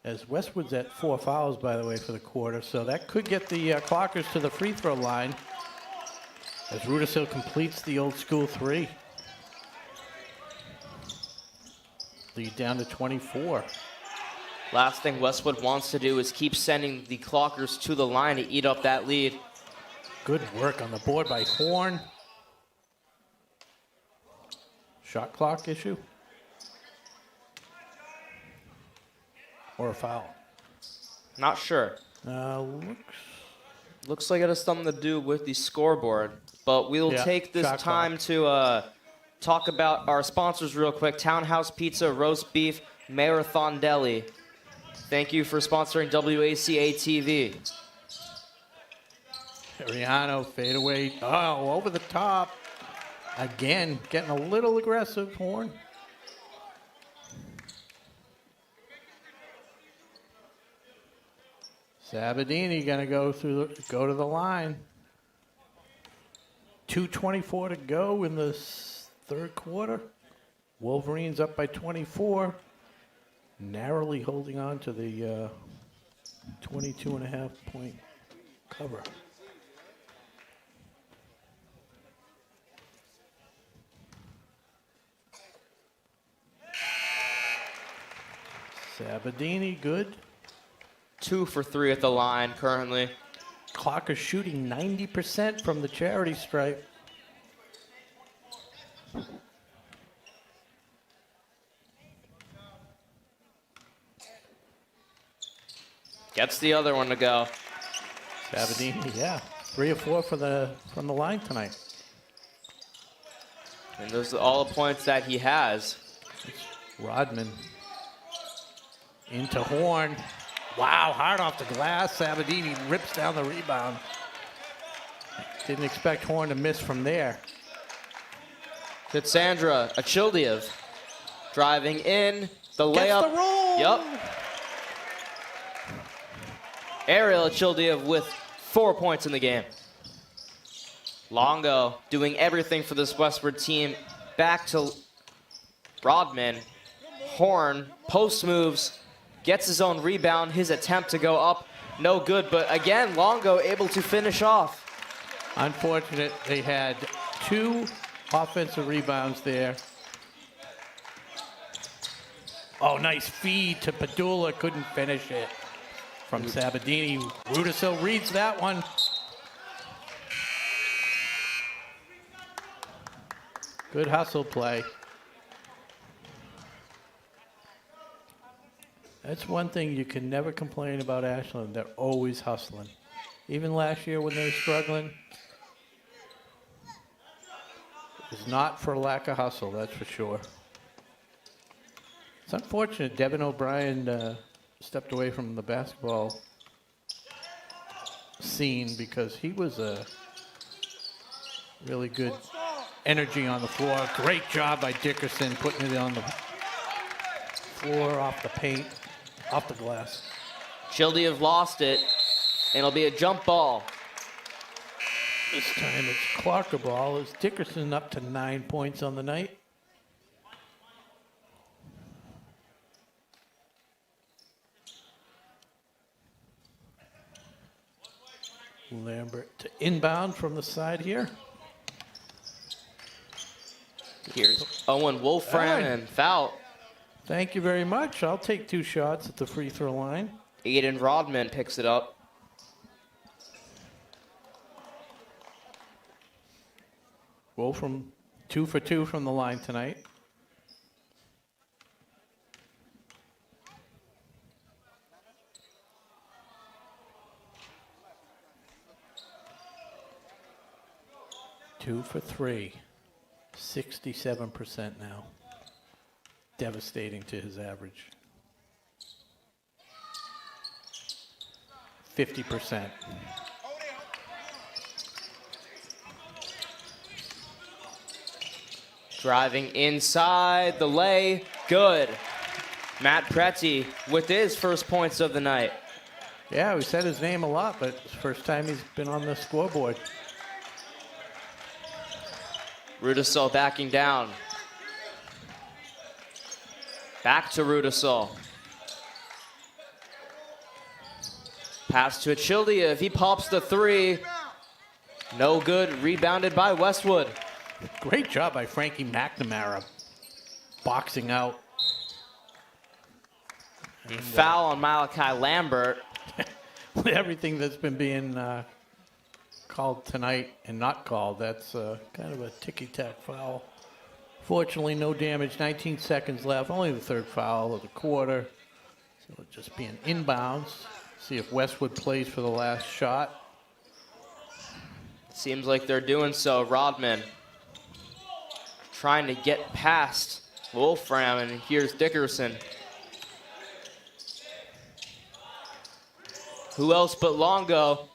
As Westwood's at 4 fouls, by the way, for the quarter, so that could get the Clockers to the free throw line as Rudisill completes the old school 3. Lead down to 24. Last thing Westwood wants to do is keep sending the Clockers to the line to eat up that lead. Good work on the board by Horn. Shot clock issue? Or a foul? Not sure. Looks like it has something to do with the scoreboard. But we'll take this time to talk about our sponsors real quick. Townhouse Pizza, Roast Beef, Marathon Deli. Thank you for sponsoring WACA-TV. Ariano, fadeaway. Oh, over the top. Again, getting a little aggressive, Horn. Sabadini gonna go to the line. 2:24 to go in the third quarter. Wolverines up by 24. Narrowly holding on to the 22.5 point cover. Sabadini, good. 2 for 3 at the line currently. Clocker shooting 90% from the charity stripe. Gets the other one to go. Sabadini, yeah. 3 of 4 from the line tonight. And those are all the points that he has. Rodman into Horn. Wow, hard off the glass. Sabadini rips down the rebound. Didn't expect Horn to miss from there. Sandra Achildiev driving in. The layup. Gets the roll. Yep. Ariel Achildiev with 4 points in the game. Longo doing everything for this Westwood team. Back to Rodman. Horn, post moves, gets his own rebound. His attempt to go up, no good. But again, Longo able to finish off. Unfortunate, they had 2 offensive rebounds there. Oh, nice feed to Padula, couldn't finish it. From Sabadini, Rudisill reads that one. Good hustle play. That's one thing you can never complain about Ashland. They're always hustling. Even last year when they were struggling, it's not for lack of hustle, that's for sure. It's unfortunate Devin O'Brien stepped away from the basketball scene because he was a really good energy on the floor. Great job by Dickerson putting it on the floor, off the paint, off the glass. Achildiev lost it, and it'll be a jump ball. This time it's Clarker ball as Dickerson up to 9 points on the night. Lambert to inbound from the side here. Here's Owen Wolfram and foul. Thank you very much. I'll take 2 shots at the free throw line. Aiden Rodman picks it up. Wolfram 2 for 2 from the line tonight. Two for 3, 67% now. Devastating to his average. 50%. Driving inside, the lay, good. Matt Pretty with his first points of the night. Yeah, we said his name a lot, but it's the first time he's been on the scoreboard. Rudisill backing down. Back to Rudisill. Pass to Achildia. He pops the three. No good. Rebounded by Westwood. Great job by Frankie McNamara. Boxing out. And foul on Malachi Lambert. With everything that's been being called tonight and not called, that's kind of a ticky-tack foul. Fortunately, no damage. 19 seconds left. Only the third foul of the quarter. So it'll just be an inbounds. See if Westwood plays for the last shot. Seems like they're doing so. Rodman trying to get past Wolfram, and here's Dickerson. Who else but Longo?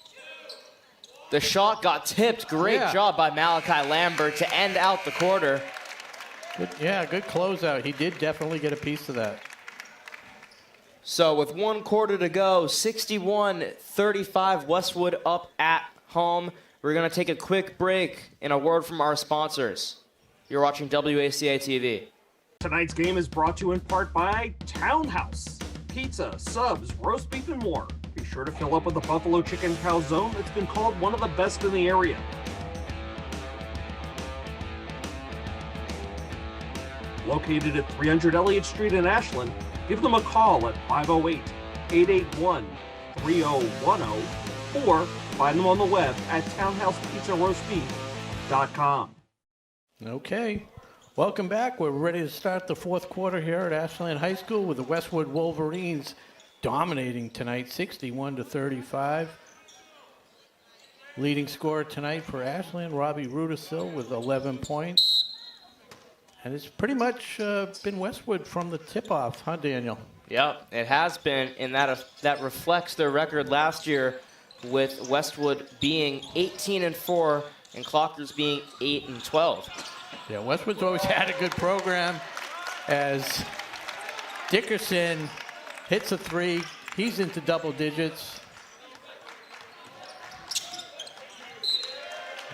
The shot got tipped. Great job by Malachi Lambert to end out the quarter. Good closeout. He did definitely get a piece of that. So with 1 quarter to go, 61-35, Westwood up at home. We're going to take a quick break and a word from our sponsors. You're watching WACA-TV. Tonight's game is brought to you in part by Townhouse. Pizza, subs, roast beef, and more. Be sure to fill up with the buffalo chicken calzone that's been called one of the best in the area. Located at 300 Elliott Street in Ashland, give them a call at 508-881-3010 or find them on the web at townhousepizzaroastbeef.com. Okay. Welcome back. We're ready to start the fourth quarter here at Ashland High School with the Westwood Wolverines dominating tonight, 61-35. Leading scorer tonight for Ashland, Robbie Rudisil with 11 points. And it's pretty much been Westwood from the tip-off, huh, Daniel? Yep, it has been, and that reflects their record last year with Westwood being 18-4 and Clockers being 8-12. Yeah, Westwood's always had a good program as Dickerson hits a three. He's into double digits.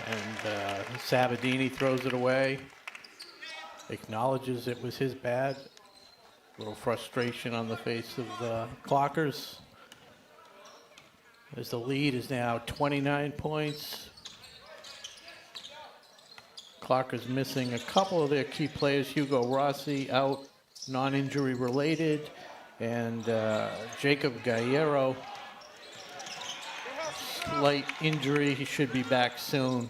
And Sabadini throws it away. Acknowledges it was his bad. A little frustration on the face of the Clockers. As the lead is now 29 points. Clockers missing a couple of their key players. Hugo Rossi out, non-injury related. And Jacob Guerrero, slight injury. He should be back soon.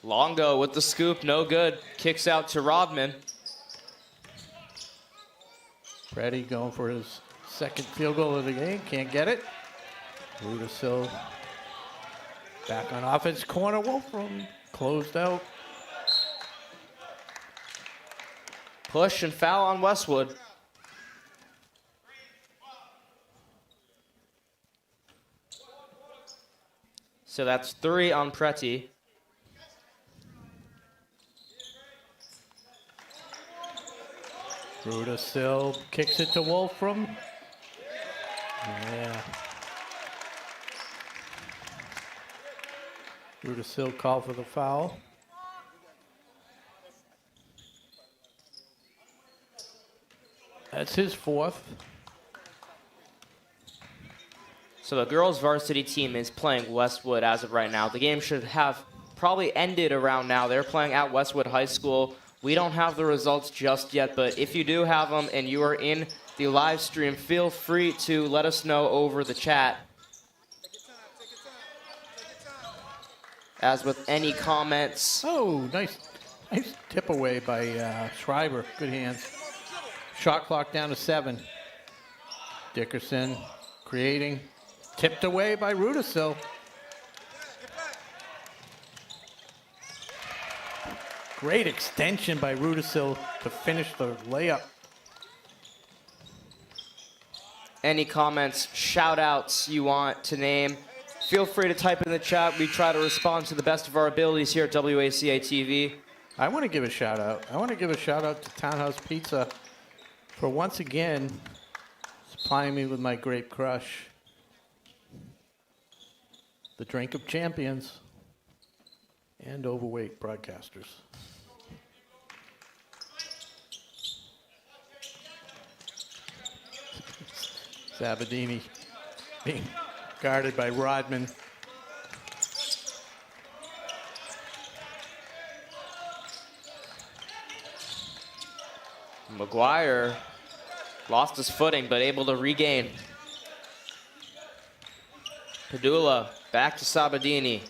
Longo with the scoop, no good. Kicks out to Rodman. Freddie going for his second field goal of the game. Can't get it. Rudisil back on offense. Corner Wolfram closed out. Push and foul on Westwood. So that's 3 on Preti. Rudisil kicks it to Wolfram. Yeah. Rudisil called for the foul. That's his fourth. So the girls' varsity team is playing Westwood as of right now. The game should have probably ended around now. They're playing at Westwood High School. We don't have the results just yet, but if you do have them and you are in the live stream, feel free to let us know over the chat. As with any comments. Oh, nice tip away by Schreiber. Good hands. Shot clock down to 7. Dickerson creating. Tipped away by Rudisil. Great extension by Rudisil to finish the layup. Any comments, shout outs you want to name, feel free to type in the chat. We try to respond to the best of our abilities here at WACA-TV. I want to give a shout out. I want to give a shout out to Townhouse Pizza for once again supplying me with my grape crush. The drink of champions and overweight broadcasters. Sabadini being guarded by Rodman. McGuire lost his footing, but able to regain. Padula back to Sabadini.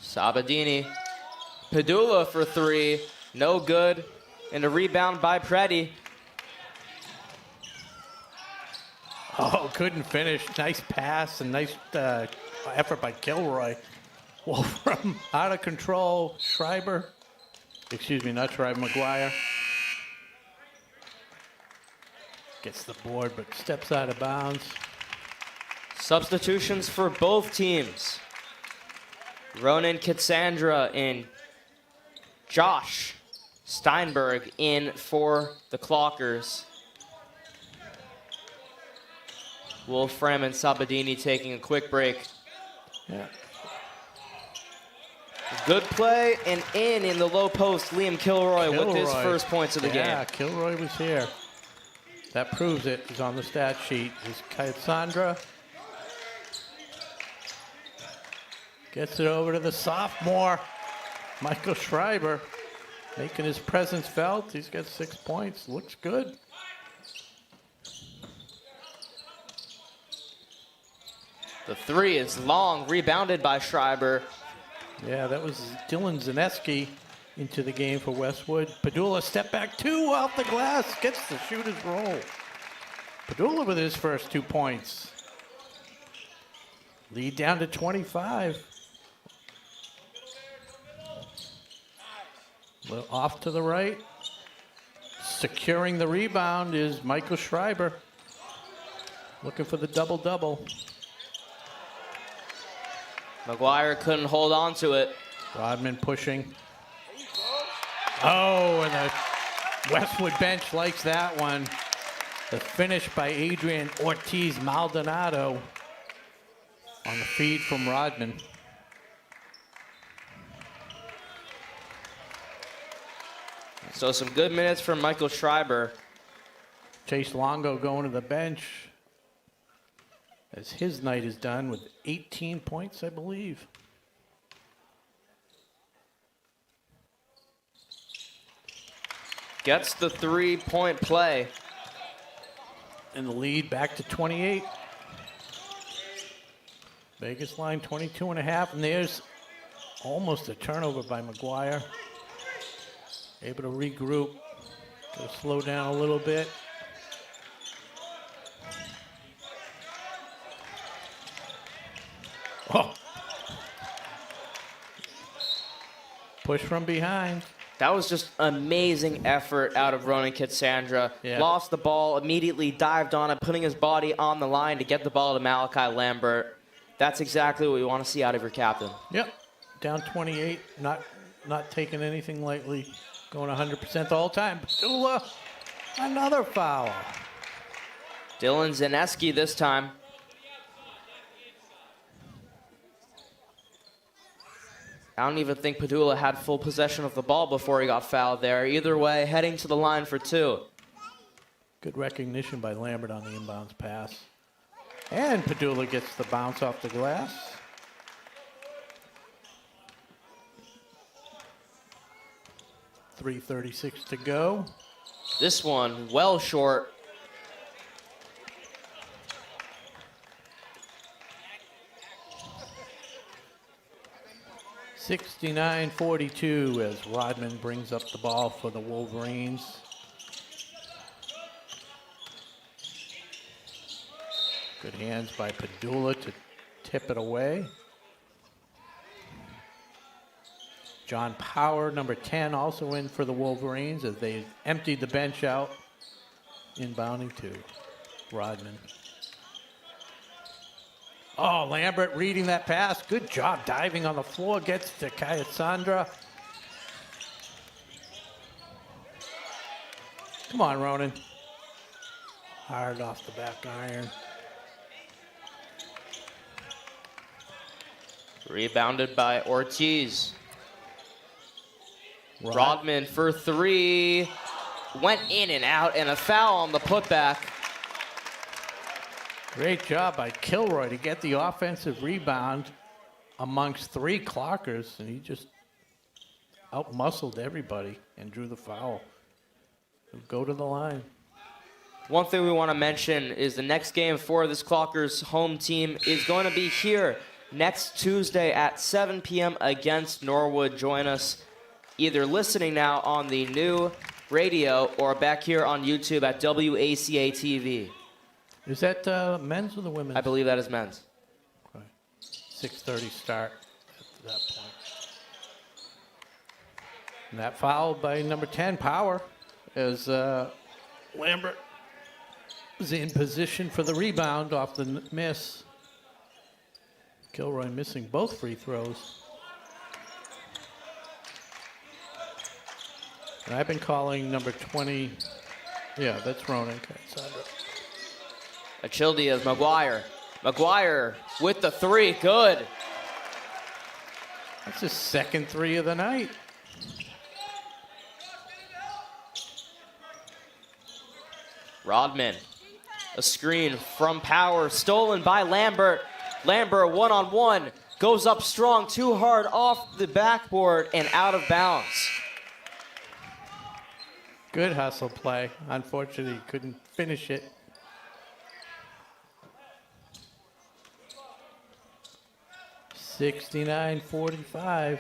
Sabadini. Padula for three. No good. And a rebound by Preddy. Oh, couldn't finish. Nice pass and nice effort by Kilroy. Well, from out of control, Schreiber. Excuse me, not Schreiber, McGuire. Gets the board, but steps out of bounds. Substitutions for both teams. Ronan Kitsandra and Josh Steinberg in for the Clockers. Wolfram and Sabadini taking a quick break. Yeah. Good play and in the low post. Liam Kilroy with his first points of the game. Yeah, Kilroy was here. That proves it. He's on the stat sheet. Is Kayasandra. Gets it over to the sophomore, Michael Schreiber, making his presence felt. He's got 6 points. Looks good. The three is long, rebounded by Schreiber. Yeah, that was Dylan Zaneski into the game for Westwood. Padula step back two off the glass, gets the shooter's roll. Padula with his first 2 points. Lead down to 25. Well, off to the right. Securing the rebound is Michael Schreiber. Looking for the double-double. McGuire couldn't hold on to it. Rodman pushing. Oh, and the Westwood bench likes that one. The finish by Adrian Ortiz Maldonado on the feed from Rodman. So some good minutes from Michael Schreiber. Chase Longo going to the bench as his night is done with 18 points, I believe. Gets the 3-point play. And the lead back to 28. Vegas line 22 and a half, and there's almost a turnover by McGuire. Able to regroup, go slow down a little bit. Oh. Push from behind. That was just amazing effort out of Ronan Kitsandra. Yeah. Lost the ball, immediately dived on it, putting his body on the line to get the ball to Malachi Lambert. That's exactly what we want to see out of your captain. Yep, down 28, not taking anything lightly, going 100% the whole time. Padula, another foul. Dylan Zaneski this time. I don't even think Padula had full possession of the ball before he got fouled there. Either way, heading to the line for two. Good recognition by Lambert on the inbounds pass. And Padula gets the bounce off the glass. .336 to go. This one well short. .69-42 as Rodman brings up the ball for the Wolverines. Good hands by Padula to tip it away. John Power, number 10, also in for the Wolverines as they emptied the bench out. Inbounding to Rodman. Oh, Lambert reading that pass. Good job diving on the floor. Gets to Kayasandra. Come on, Ronan. Hard off the back iron. Rebounded by Ortiz. Rodman for three. went in and out, and a foul on the putback. Great job by Kilroy to get the offensive rebound amongst 3 clockers, and he just out-muscled everybody and drew the foul. Go to the line. One thing we want to mention is the next game for this Clockers home team is going to be here next Tuesday at 7 p.m. against Norwood. Join us either listening now on the new radio or back here on YouTube at WACA-TV. Is that men's or the women's? I believe that is men's. Okay. 6:30 start at that point. And that foul by number 10, Power, as Lambert is in position for the rebound off the miss. Kilroy missing both free throws. And I've been calling number 20. Yeah, that's Ronan Sandra. Achilde of McGuire. McGuire with the 3, good. That's his second 3 of the night. Rodman, a screen from Power, stolen by Lambert. Lambert one-on-one, goes up strong, too hard off the backboard and out of bounds. Good hustle play. Unfortunately, he couldn't finish it. (69-45).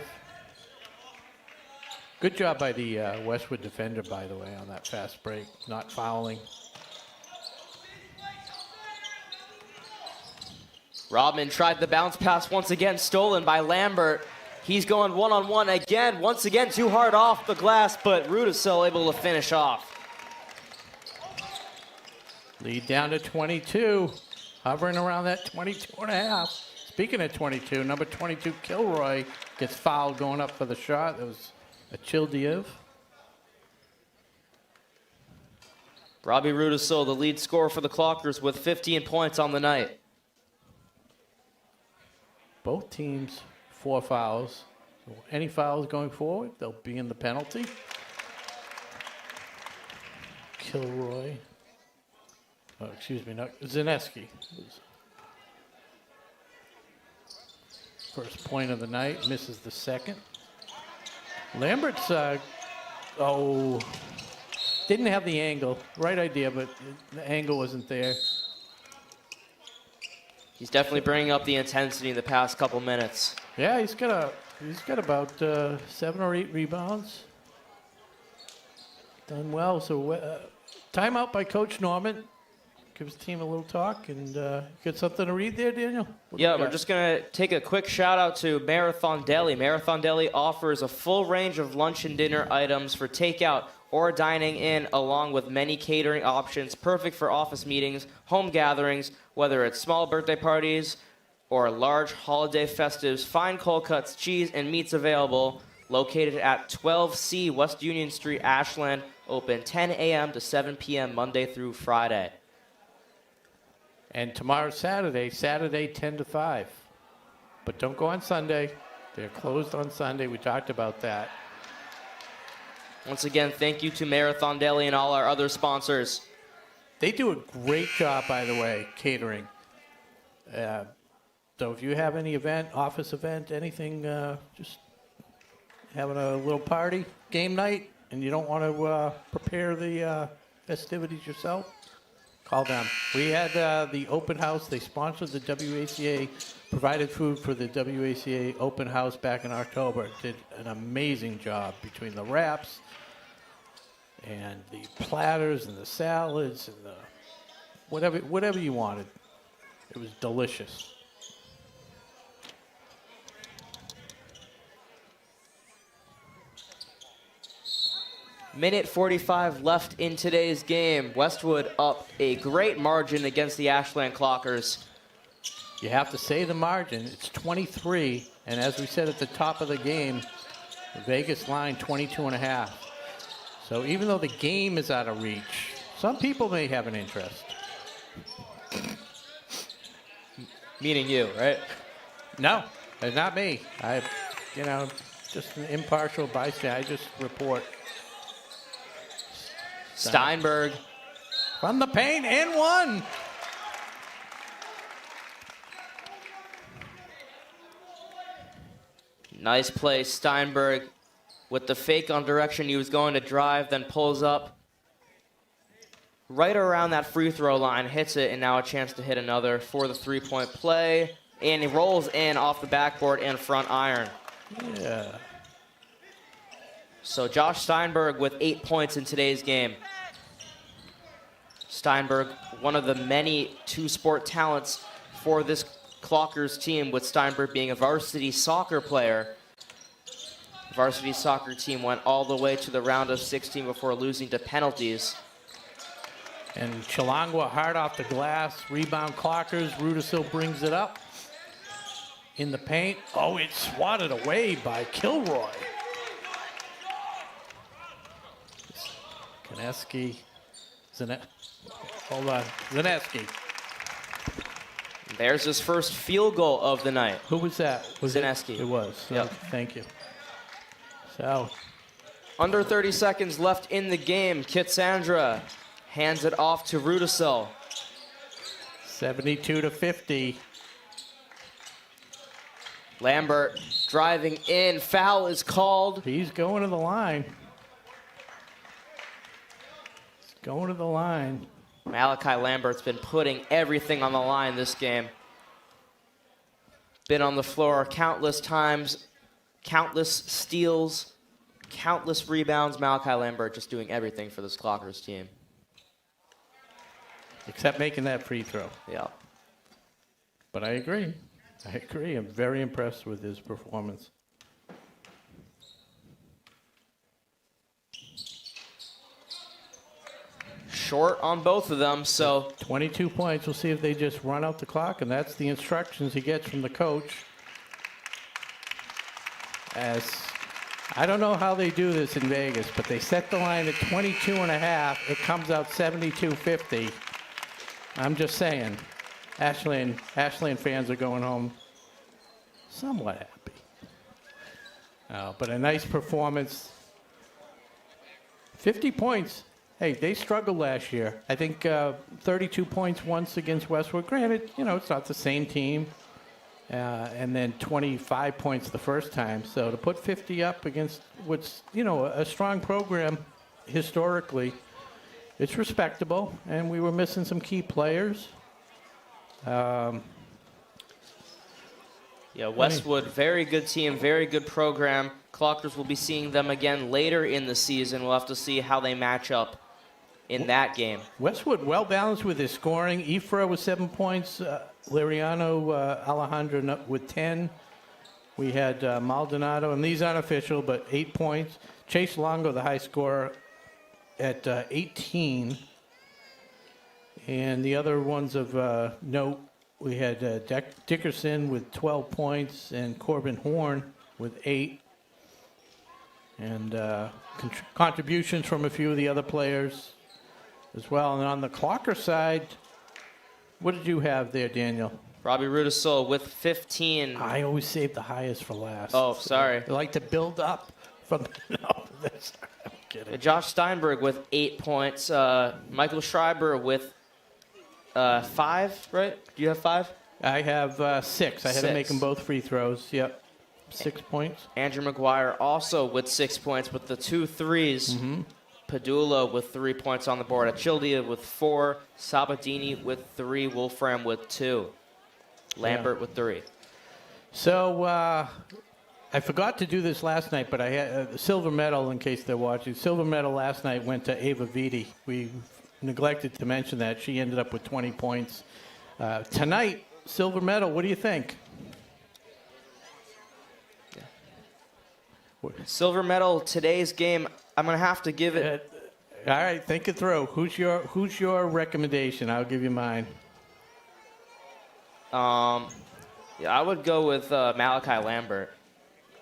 Good job by the Westwood defender, by the way, on that fast break, not fouling. Rodman tried the bounce pass once again, stolen by Lambert. He's going one-on-one again, once again too hard off the glass, but Rudisill able to finish off. Lead down to 22, hovering around that 22 and a half. Speaking of 22, number 22, Kilroy, gets fouled going up for the shot. That was Achilde. Robbie Rudisill, the lead scorer for the Clockers, with 15 points on the night. Both teams 4 fouls. So any fouls going forward, they'll be in the penalty. Kilroy. Oh, excuse me, no, Zaneski. First point of the night, misses the second. Lambert's, didn't have the angle. Right idea, but the angle wasn't there. He's definitely bringing up the intensity in the past couple minutes. Yeah, he's got about 7 or 8 rebounds. Done well. So timeout by Coach Norman. Gives the team a little talk, and get something to read there, Daniel? Yeah, we're just going to take a quick shout out to Marathon Deli. Marathon Deli offers a full range of lunch and dinner items for takeout or dining in, along with many catering options, perfect for office meetings, home gatherings, whether it's small birthday parties or large holiday festives. Fine cold cuts, cheese, and meats available. Located at 12C West Union Street, Ashland. Open 10 a.m. to 7 p.m. Monday through Friday. And tomorrow's Saturday 10 to 5. But don't go on Sunday. They're closed on Sunday. We talked about that. Once again, thank you to Marathon Deli and all our other sponsors. They do a great job, by the way, catering. So if you have any event, office event, anything, just having a little party, game night, and you don't want to prepare the festivities yourself, call them. We had the open house. They sponsored the WACA, provided food for the WACA open house back in October. Did an amazing job between the wraps and the platters and the salads and the whatever you wanted. It was delicious. Minute 45 left in today's game. Westwood up a great margin against the Ashland Clockers. You have to say the margin. It's 23, and as we said at the top of the game, the Vegas line 22.5. So even though the game is out of reach, some people may have an interest. Meaning you, right? No, not me. Just an impartial bystander. I just report. Steinberg. From the paint, and one. Nice play, Steinberg with the fake on direction. He was going to drive, then pulls up right around that free throw line, hits it, and now a chance to hit another for the three-point play. And he rolls in off the backboard and front iron. Yeah. So Josh Steinberg with 8 points in today's game. Steinberg, one of the many two-sport talents for this Clockers team, with Steinberg being a varsity soccer player. The varsity soccer team went all the way to the round of 16 before losing to penalties. And Chilangwa hard off the glass, rebound Clockers. Rudisill brings it up in the paint. Oh, it's swatted away by Kilroy. Koneski, hold on, Zaneski. There's his first field goal of the night. Who was that? Was Zaneski. It was. Yep. Okay, thank you. So, under 30 seconds left in the game. Kitsandra hands it off to Rudisill. 72-50. Lambert driving in. Foul is called. He's going to the line. He's going to the line. Malachi Lambert's been putting everything on the line this game. Been on the floor countless times, countless steals, countless rebounds. Malachi Lambert just doing everything for this Clockers team. Except making that free throw. Yeah. But I agree. I'm very impressed with his performance. Short on both of them, so 22 points. We'll see if they just run out the clock, and that's the instructions he gets from the coach. As I don't know how they do this in Vegas, but they set the line at 22 and a half. It comes out 72-50. I'm just saying, Ashland fans are going home somewhat happy. But a nice performance. 50 points. Hey, they struggled last year. I think 32 points once against Westwood. Granted, it's not the same team. And then 25 points the first time. So to put 50 up against what's, a strong program historically, it's respectable. And we were missing some key players. Westwood, very good team, very good program. Clockers will be seeing them again later in the season. We'll have to see how they match up in that game. Westwood well balanced with his scoring. Ifra with 7 points. Liriano Alejandro with 10. We had Maldonado, and these unofficial, but 8 points. Chase Longo, the high scorer, at 18. And the other ones of note, we had Dickerson with 12 points and Corbin Horn with 8. And contributions from a few of the other players as well. And on the Clocker side, what did you have there, Daniel? Robbie Rudisill with 15. I always save the highest for last. Oh, sorry. I like to build up from no, that's, I'm kidding. Josh Steinberg with 8 points. Michael Schreiber with 5, right? Do you have 5? I have 6. I had to make 6. them both free throws. Yep. 6 points. Andrew McGuire also with 6 points with the 2 threes. Mm-hmm. Padula with 3 points on the board. Achildia with 4. Sabatini with 3. Wolfram with 2. Lambert with 3. So I forgot to do this last night, but I had the silver medal in case they're watching. Silver medal last night went to Ava Vitti. We neglected to mention that. She ended up with 20 points. Tonight, silver medal, what do you think? Silver medal, today's game, I'm going to have to give it. All right, think it through. Who's your recommendation? I'll give you mine. I would go with Malachi Lambert.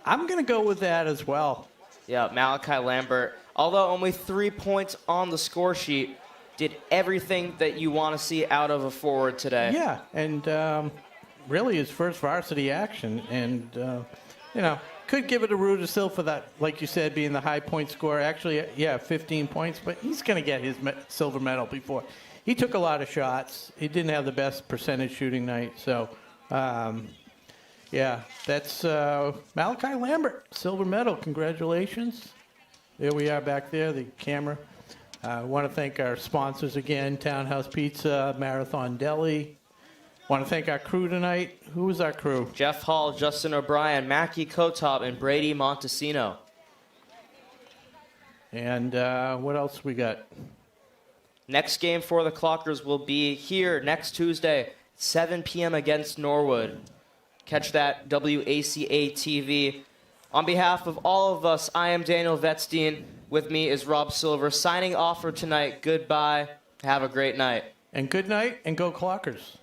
I'm going to go with that as well. Yeah, Malachi Lambert. Although only 3 points on the score sheet, did everything that you want to see out of a forward today. Yeah, and really his first varsity action. And could give it a Rudisill for that, like you said, being the high point scorer. Actually, 15 points, but he's going to get his silver medal before. He took a lot of shots. He didn't have the best percentage shooting night. So, that's Malachi Lambert, silver medal. Congratulations. There we are back there, the camera. I want to thank our sponsors again, Townhouse Pizza, Marathon Deli. Want to thank our crew tonight. Who was our crew? Jeff Hall, Justin O'Brien, Mackie Kotop, and Brady Montesino. And what else we got? Next game for the Clockers will be here next Tuesday, 7 p.m. against Norwood. Catch that, WACA-TV. On behalf of all of us, I am Daniel Vetstein. With me is Rob Silver. Signing off for tonight. Goodbye. Have a great night. And good night, and go Clockers.